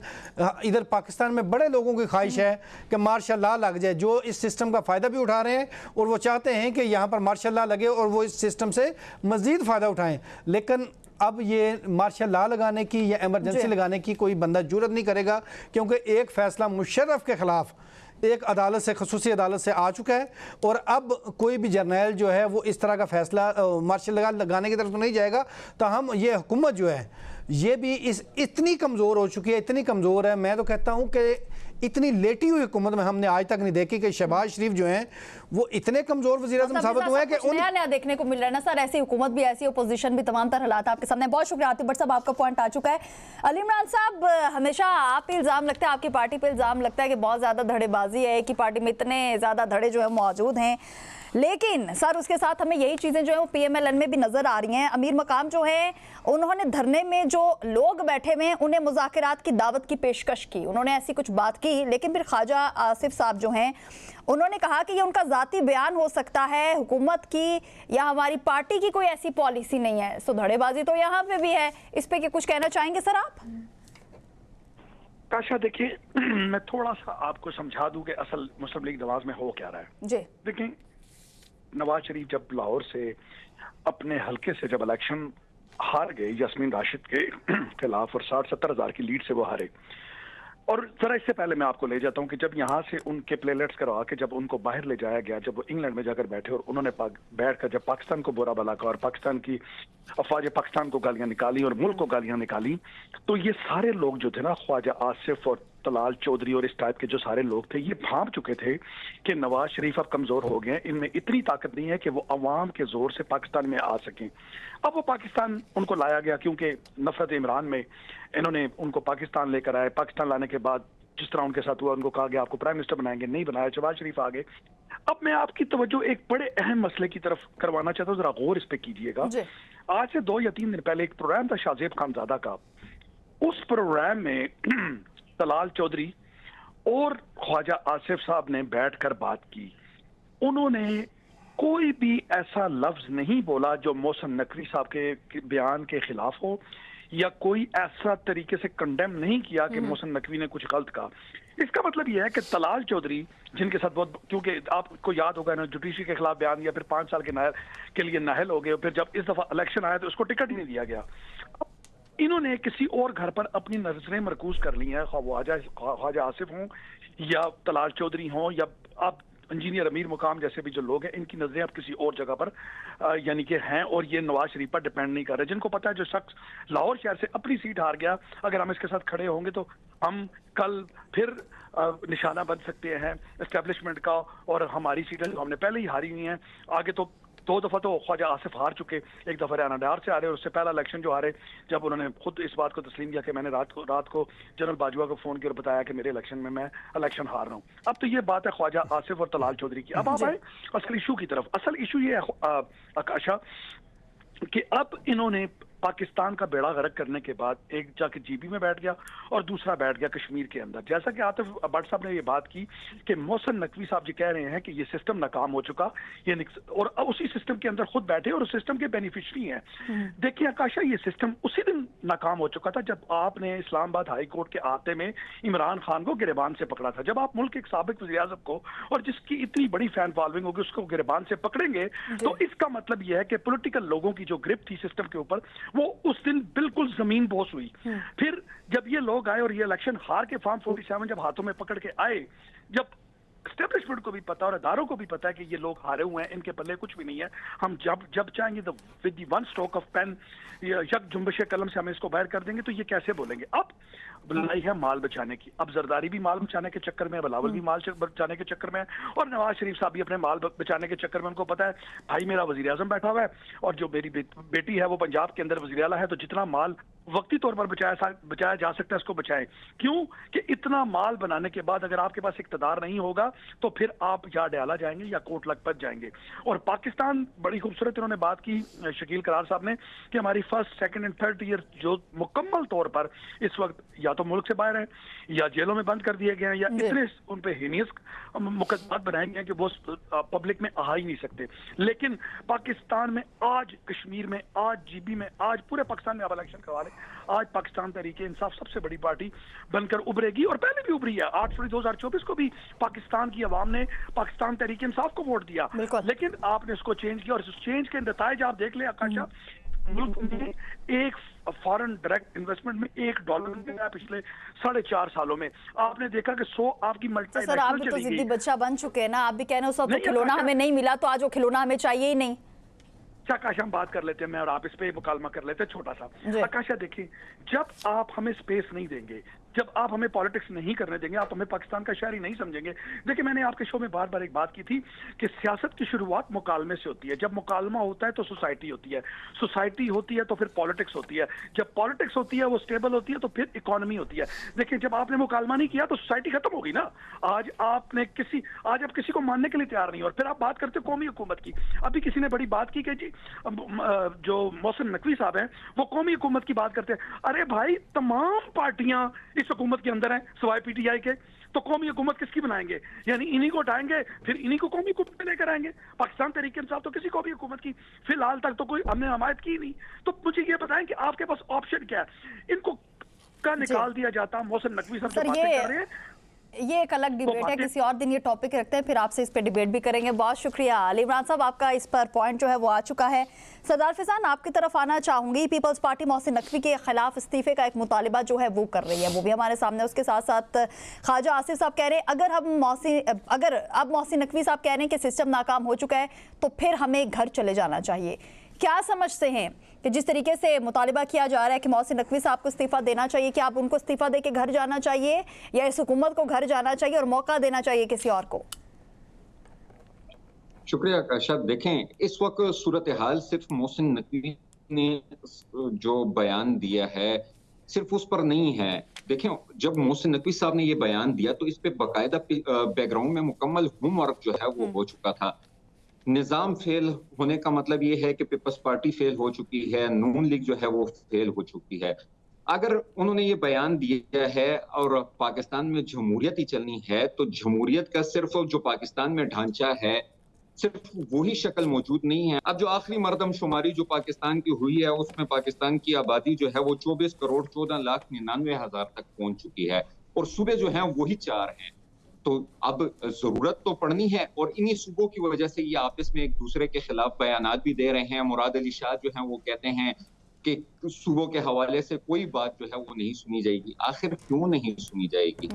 इधर पाकिस्तान में बड़े लोगों की ख्वाहिश है कि मार्शल लॉ लग जाए, जो इस सिस्टम का फ़ायदा भी उठा रहे हैं और वो चाहते हैं कि यहाँ पर मार्शल लॉ लगे और वो इस सिस्टम से मज़ीद फ़ायदा उठाएं। लेकिन अब ये मार्शल लॉ लगाने की या एमरजेंसी लगाने की कोई बंदा जुर्रत नहीं करेगा, क्योंकि एक फ़ैसला मुशर्रफ के ख़िलाफ़ एक अदालत से, खसूसी अदालत से आ चुका है, और अब कोई भी जर्नैल जो है वो इस तरह का फैसला मार्शल लॉ लगाने की तरफ तो नहीं जाएगा। तो हम ये हुकूमत जो है ये भी इतनी कमज़ोर हो चुकी है, इतनी कमज़ोर है, मैं तो कहता हूँ कि इतनी लेटी हुई हुकूमत में हमने आज तक नहीं देखी कि शहबाज शरीफ जो हैं वो इतने कमज़ोर वज़ीर-ए-आज़म साबित हुए हैं कि नया नया देखने को मिल रहा है ना सर। ऐसी हुकूमत भी, ऐसी अपोजिशन भी, तमाम तरह हालात आपके सामने। बहुत शुक्रिया आतिफ भट्ट साहब, आपका पॉइंट आ चुका है। अली इमरान साहब, हमेशा आप पे इल्ज़ाम लगता है, आपकी पार्टी पे इल्ज़ाम लगता है कि बहुत ज़्यादा धड़ेबाजी है, कि पार्टी में इतने ज़्यादा धड़े जो है मौजूद हैं, लेकिन सर उसके साथ हमें यही चीज़ें जो है वो PMLN में भी नज़र आ रही हैं। अमीर मकाम जो है उन्होंने धरने में जो लोग बैठे हुए हैं उन्हें मुज़ाकरात की दावत की पेशकश की, उन्होंने ऐसी कुछ बात की, लेकिन फिर ख्वाजा आसिफ साहब जो हैं उन्होंने कहा कि ये उनका ज़ाती बयान हो सकता है, हुकूमत की या हमारी पार्टी की कोई ऐसी पॉलिसी नहीं है। सो धड़ेबाजी तो यहाँ पे भी है, इस पे कुछ कहना चाहेंगे सर आप? काशा, देखिए मैं थोड़ा सा आपको समझा दूं कि असल मुस्लिम लीग नवाज में हो क्या रहा है। जी, देखिए, नवाज शरीफ जब लाहौर से अपने हल्के से जब इलेक्शन हार गए यास्मीन राशिद के खिलाफ और 60-70 हज़ार की लीड से वो हारे, और जरा इससे पहले मैं आपको ले जाता हूं कि जब यहाँ से उनके प्लेलेट्स करवा के जब उनको बाहर ले जाया गया, जब वो इंग्लैंड में जाकर बैठे और उन्होंने बैठकर जब पाकिस्तान को बुरा भला कहा और पाकिस्तान की अफवाज पाकिस्तान को गालियां निकाली और मुल्क को गालियां निकाली, तो ये सारे लोग जो थे ना, ख्वाजा आसिफ और तलाल चौधरी और इस टाइप के जो सारे लोग थे, ये भांप चुके थे कि नवाज शरीफ अब कमजोर हो गए, इनमें इतनी ताकत नहीं है कि वो अवाम के जोर से पाकिस्तान में आ सकें। अब वो पाकिस्तान उनको लाया गया क्योंकि नफरत इमरान में इन्होंने उनको पाकिस्तान लेकर आए। पाकिस्तान लाने के बाद जिस तरह उनके साथ हुआ, उनको कहा गया आपको प्राइम मिनिस्टर बनाएंगे, नहीं बनाया, शहबाज शरीफ आ गए। अब मैं आपकी तवज्जो एक बड़े अहम मसले की तरफ करवाना चाहता हूँ, जरा गौर इस पे कीजिएगा। आज से 2 या 3 दिन पहले एक प्रोग्राम था शाहजेब खानजादा का, उस प्रोग्राम में तलाल चौधरी और ख्वाजा आसिफ साहब ने बैठकर बात की। उन्होंने कोई भी ऐसा लफ्ज नहीं बोला जो मोहसिन नकवी साहब के बयान के खिलाफ हो, या कोई ऐसा तरीके से कंडेम नहीं किया कि मोहसिन नकवी ने कुछ गलत कहा। इसका मतलब यह है कि तलाल चौधरी, जिनके साथ बहुत, क्योंकि आपको याद होगा ना, जुडिशरी के खिलाफ बयान दिया, फिर 5 साल के लिए नाहल हो गए, फिर जब इस दफा इलेक्शन आया तो उसको टिकट ही नहीं दिया गया। इन्होंने किसी और घर पर अपनी नजरें मरकूज कर ली हैं, ख्वाजा आसिफ हों या तलाल चौधरी हों या आप इंजीनियर अमीर मुकाम जैसे भी जो लोग हैं, इनकी नजरें अब किसी और जगह पर यानी कि हैं, और ये नवाज शरीफ पर डिपेंड नहीं कर रहे। जिनको पता है जो शख्स लाहौर शहर से अपनी सीट हार गया, अगर हम इसके साथ खड़े होंगे तो हम कल फिर निशाना बन सकते हैं एस्टेब्लिशमेंट का, और हमारी सीटें जो हमने पहले ही हारी हुई हैं, आगे तो 2 दफा तो ख्वाजा आसिफ हार चुके, एक दफा राना डार से हारे, और उससे पहला इलेक्शन जो हारे जब उन्होंने खुद इस बात को तस्लीम किया कि मैंने रात को जनरल बाजवा को फोन किया और बताया कि मेरे इलेक्शन में मैं इलेक्शन हार रहा हूँ। अब तो ये बात है ख्वाजा आसिफ और तलाल चौधरी की। अब आप आए असल इशू की तरफ। असल इशू ये है आकाशा कि अब इन्होंने पाकिस्तान का बेड़ा गर्क करने के बाद एक जाके जीबी में बैठ गया और दूसरा बैठ गया कश्मीर के अंदर। जैसा कि आतिफ भट्ट साहब ने ये बात की कि मोहसिन नकवी साहब जी कह रहे हैं कि ये सिस्टम नाकाम हो चुका, ये और उसी सिस्टम के अंदर खुद बैठे और उस सिस्टम के बेनिफिशरी हैं। देखिए आकाशा, ये सिस्टम उसी दिन नाकाम हो चुका था जब आपने इस्लामाबाद हाई कोर्ट के आते में इमरान खान को गिरबान से पकड़ा था। जब आप मुल्क के एक साबिक वज़ीर-ए-आज़म को, और जिसकी इतनी बड़ी फैन फॉलोइंग होगी, उसको गिरबान से पकड़ेंगे तो इसका मतलब यह है कि पॉलिटिकल लोगों की जो ग्रिप थी सिस्टम के ऊपर, वो उस दिन बिल्कुल जमीन बोस हुई। फिर जब ये लोग आए और ये इलेक्शन हार के फॉर्म 47 जब हाथों में पकड़ के आए, जब एस्टेब्लिशमेंट को भी पता और अदारों को भी पता है कि ये लोग हारे हुए हैं, इनके पल्ले कुछ भी नहीं है। हम जब चाहेंगे तो with the one stroke of pen, यक जुम्बिश कलम से हम इसको बाहर कर देंगे। तो ये कैसे बोलेंगे? अब लड़ाई है माल बचाने की। अब जरदारी भी माल बचाने के चक्कर में है, बिलावल भी माल बचाने के चक्कर में है, और नवाज शरीफ साहब भी अपने माल बचाने के चक्कर में। उनको पता है भाई मेरा वजीर आजम बैठा हुआ है और जो मेरी बेटी है वो पंजाब के अंदर वजीर आला है, तो जितना माल वक्ती तौर पर बचाया जा सकता है उसको बचाएं। क्यों कि इतना माल बनाने के बाद अगर आपके पास इक्तदार नहीं होगा तो फिर आप या डयाला जाएंगे या कोट लखपत जाएंगे। और पाकिस्तान, बड़ी खूबसूरत इन्होंने बात की शकील करार साहब ने कि हमारी first, second and third year जो मुकम्मल तौर पर इस वक्त या तो मुल्क से बाहर हैं या जेलों में बंद कर दिए गए हैं या इतने उन पे हीनियस मुकदमात बनाए गए हैं कि वो पब्लिक में आ ही नहीं सकते। लेकिन पाकिस्तान में आज, कश्मीर में आज, जीबी में आज, पूरे पाकिस्तान में आप इलेक्शन करवा लें, आज पाकिस्तान तहरीके इंसाफ सबसे बड़ी पार्टी बनकर उभरेगी और पहले भी उभरी है। 8 फरवरी 2024 को भी पाकिस्तान की आवाम ने पाकिस्तान तहरीके इंसाफ को वोट दिया, लेकिन आपने उसको चेंज किया और इस चेंज के नताइज आप देख लें आकाशा। मुल्क में एक फॉरेन डायरेक्ट इन्वेस्टमेंट में $1 मिला पिछले 4.5 सालों में। आपने देखा कि 100 आपकी मल्टी सर, आप भी तो जिद्दी बच्चा बन चुके हैं ना, आप भी कह रहे हो सब खिलौना हमें नहीं मिला तो आज वो खिलौना हमें चाहिए ही नहीं। आकाशा, हम बात कर लेते हैं, मैं और आप इस पे मुकालमा कर लेते हैं छोटा सा। आकाशा देखिए, जब आप हमें स्पेस नहीं देंगे, जब आप हमें पॉलिटिक्स नहीं करने देंगे, आप हमें पाकिस्तान का शहरी नहीं समझेंगे। देखिए, मैंने आपके शो में बार बार एक बात की थी कि सियासत की शुरुआत मुकालमे से होती है। जब मुकालमा होता है तो सोसाइटी होती है, सोसाइटी होती है तो फिर पॉलिटिक्स होती है, जब पॉलिटिक्स होती है वो स्टेबल होती है तो फिर इकोनॉमी होती है। देखिए, जब आपने मुकालमा नहीं किया तो सोसाइटी खत्म हो गई ना। आज आप किसी को मानने के लिए तैयार नहीं, और फिर आप बात करते हो कौमी हुकूमत की। अभी किसी ने बड़ी बात की कि जी जो मोहसिन नकवी साहब हैं वो कौमी हुकूमत की बात करते हैं। अरे भाई, तमाम पार्टियां इस हुकूमत के अंदर हैं सिवाय पीटीआई के, तो कौमी हुकूमत किसकी बनाएंगे? यानी इन्हीं को उठाएंगे फिर इन्हीं को कौमी हुकूमत में लेकर आएंगे। पाकिस्तान तहरीक इंसाफ तो किसी कौमी हुकूमत की फिलहाल तक तो कोई हमने हमायत की नहीं। तो मुझे ये बताएं कि आपके पास ऑप्शन क्या है? इनको का निकाल दिया जाता। मोहसिन नकवी साहब जो बातें कर रहे हैं, ये एक अलग डिबेट है, किसी और दिन ये टॉपिक रखते हैं, फिर आपसे इस पे डिबेट भी करेंगे। बहुत शुक्रिया अली इमरान साहब, आपका इस पर पॉइंट जो है वो आ चुका है। सरदार फैजान, आपकी तरफ आना चाहूंगी। पीपल्स पार्टी मोहसिन नकवी के खिलाफ इस्तीफे का एक मुतालिबा जो है वो कर रही है, वो भी हमारे सामने। उसके साथ साथ ख्वाजा आसिफ साहब कह रहे हैं अगर अब मोहसिन नकवी साहब कह रहे हैं कि सिस्टम नाकाम हो चुका है तो फिर हमें घर चले जाना चाहिए। क्या समझते हैं कि जिस तरीके से मुतालिबा किया जा रहा है कि मोहसिन नकवी साहब को इस्तीफा देना चाहिए, कि आप उनको इस्तीफा दे के घर जाना चाहिए या इस हुकूमत को घर जाना चाहिए और मौका देना चाहिए किसी और को? शुक्रिया आकाशा। देखें, इस वक्त सूरत हाल सिर्फ मोहसिन नकवी ने जो बयान दिया है सिर्फ उस पर नहीं है। देखें, जब मोहसिन नकवी साहब ने ये बयान दिया तो इस पे बाकायदा बैकग्राउंड में मुकम्मल होमवर्क जो है वो हो चुका था। निजाम फेल होने का मतलब ये है कि पीपल्स पार्टी फेल हो चुकी है, नून लीग जो है वो फेल हो चुकी है। अगर उन्होंने ये बयान दिया है और पाकिस्तान में जमहूरियत ही चलनी है तो जमहूरियत का सिर्फ जो पाकिस्तान में ढांचा है सिर्फ वही शक्ल मौजूद नहीं है। अब जो आखिरी मरदमशुमारी जो पाकिस्तान की हुई है उसमें पाकिस्तान की आबादी जो है वो 24 करोड़ 14,99,000 तक पहुंच चुकी है और सूबे जो हैं वही 4 हैं। तो अब जरूरत तो पड़नी है और इन्हीं सूबों की वजह से ये आपस में एक दूसरे के खिलाफ बयानात भी दे रहे हैं। मुराद अली शाह जो हैं वो कहते हैं कि सूबों के हवाले से कोई बात जो है वो नहीं सुनी जाएगी। आखिर क्यों नहीं सुनी जाएगी?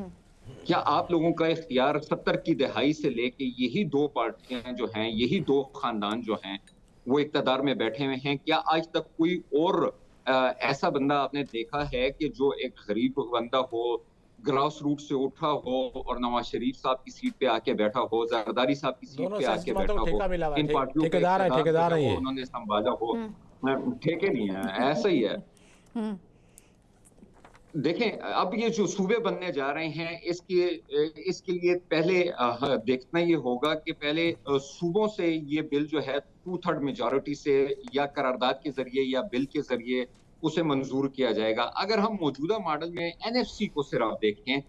क्या आप लोगों का इख्तियार 70 की दहाई से लेके यही 2 पार्टियां जो हैं, यही 2 खानदान जो हैं वो इक़्तिदार में बैठे हुए हैं? क्या आज तक कोई और ऐसा बंदा आपने देखा है कि जो एक गरीब बंदा हो, ग्रास रूट से उठा हो और नवाज शरीफ साहब की सीट पे आके बैठा हो, जरदारी साहब की सीट पे आके बैठा हो, इन पार्टियों ठेकेदार है उन्होंने संभाला हो? ठेके नहीं है, ऐसा ही है। देखें, अब ये जो सूबे बनने जा रहे हैं इसके लिए पहले देखना ये होगा कि पहले सूबों से ये बिल जो है 2/3 मेजॉरिटी से या करारदाद के जरिए या बिल के जरिए उसे मंजूर किया जाएगा। अगर हम मौजूदा मॉडल में एनएफसी को सिर्फ देखें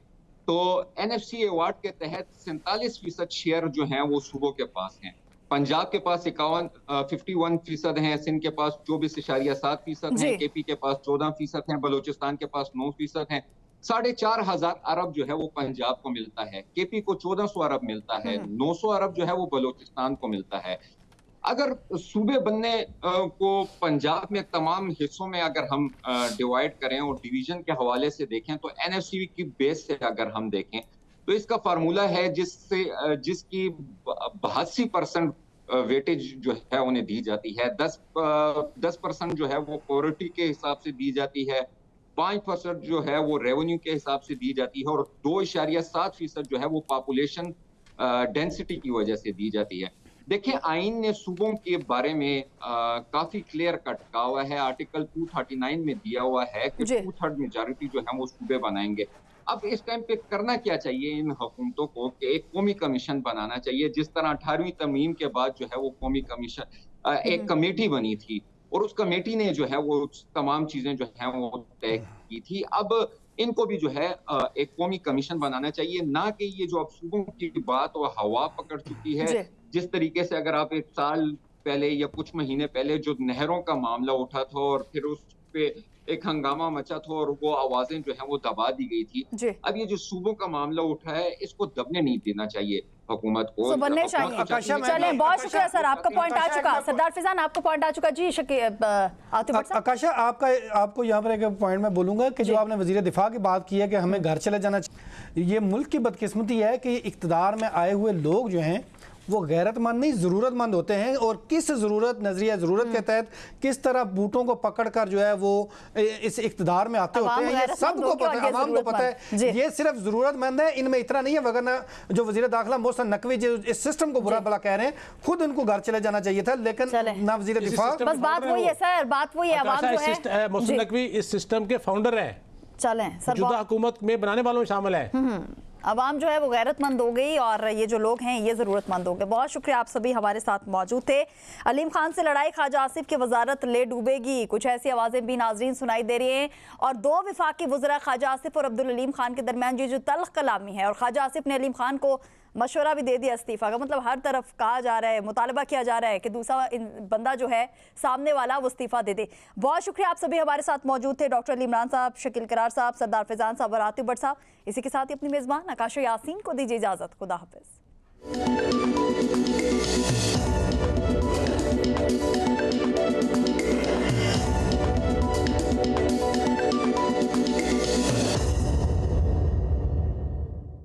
तो एनएफसी अवार्ड के तहत 47% शेयर जो हैं वो सूबों के पास हैं। पंजाब के पास 51% हैं, सिंध के पास 24.7% हैं, केपी के पास 14% हैं, बलोचिस्तान के पास 9% हैं। 4,500 अरब जो है वो पंजाब को मिलता है, केपी को 1400 अरब मिलता है, 900 अरब जो है वो बलोचिस्तान को मिलता है। अगर सूबे बनने को पंजाब में तमाम हिस्सों में अगर हम डिवाइड करें और डिवीजन के हवाले से देखें तो एनएफसी की बेस से अगर हम देखें तो इसका फार्मूला है जिसकी 82% वेटेज जो है उन्हें दी जाती है, 10% जो है वो पॉवर्टी के हिसाब से दी जाती है, 5% जो है वो रेवेन्यू के हिसाब से दी जाती है और 2.7% जो है वो पॉपुलेशन डेंसिटी की वजह से दी जाती है। देखिए, आइन ने सूबों के बारे में काफी क्लियर कट कहा हुआ है। आर्टिकल 239 में दिया हुआ है कि 2/3 मेजॉरिटी जो है वो सूबे बनाएंगे। अब इस टाइम पे करना क्या चाहिए इन हुकूमतों को कि एक कौमी कमीशन बनाना चाहिए, जिस तरह 18वीं तरमीम के बाद जो है वो कौमी कमीशन एक कमेटी बनी थी और उस कमेटी ने जो है वो तमाम चीजें जो है वो तय की थी। अब इनको भी जो है एक कौमी कमीशन बनाना चाहिए, ना कि ये जो अब सूबों की बात वो हवा पकड़ चुकी है। जिस तरीके से अगर आप 1 साल पहले या कुछ महीने पहले जो नहरों का मामला उठा था और फिर उस पे एक हंगामा मचा था और वो आवाजें जो है वो दबा दी गई थी। अब ये जो सूबों का मामला उठा है इसको दबने नहीं देना चाहिए हुकूमत को, बनने चाहिए। चलें, बहुत शुक्रिया सर, आपका पॉइंट आ चुका। सरदार फैजान, आपका पॉइंट आ चुका। जी आकाशा, आपको यहाँ पर एक पॉइंट मैं बोलूंगा कि जो आपने वजीर दिफा की बात की है कि हमें घर चले जाना चाहिए, ये मुल्क की बदकिस्मती है कि इक़्तिदार में आए हुए लोग जो हैं वो गैरतमंद नहीं ज़रूरतमंद होते हैं और किस नज़रिया ज़रूरत के तहत किस तरह बूटों को पकड़कर जो है वो इस इक़्तिदार में आते होते हैं, ये सबको पता है, आवाम को पता है। ये सिर्फ ज़रूरतमंद है, इनमें इतना नहीं है, वरना जो वज़ीर दाखिला मोहसिन नकवी जो इस सिस्टम को बुरा भला कह रहे हैं, खुद उनको घर चले जाना चाहिए था, लेकिन ना वज़ीर दिफा। बस बात वही है सर, बात वही है। आवाम जो है, मोहसिन नकवी इस सिस्टम के फाउंडर हैं, चलें सर, मौजूदा हुकूमत में बनाने वालों में शामिल है। अवाम जो है वो गैरतमंद हो गई और ये जो लोग हैं ये ज़रूरतमंद हो गए। बहुत शुक्रिया, आप सभी हमारे साथ मौजूद थे। अलीम खान से लड़ाई, ख्वाजा आसिफ की वजारत ले डूबेगी, कुछ ऐसी आवाज़ें भी नाजरीन सुनाई दे रही हैं। और 2 वफाकी वज़रा ख्वाजा आसिफ और अब्दुल अलीम खान के दरमियान ये जो तल्ख कलामी है, और ख्वाजा आसिफ ने अलीम खान को मशवरा भी दे दिया इस्तीफ़ा का, मतलब हर तरफ कहा जा रहा है, मुतालबा किया जा रहा है कि दूसरा बंदा जो है सामने वाला वो इस्तीफ़ा दे दे। बहुत शुक्रिया, आप सभी हमारे साथ मौजूद थे। डॉक्टर अली इमरान साहब, शकील करार साहब, सरदार फैजान साहब और आतिफ भट्ट साहब। इसी के साथ ही अपनी मेज़बान आकाशा यासीन को दीजिए इजाज़त। खुदा हाफिज़।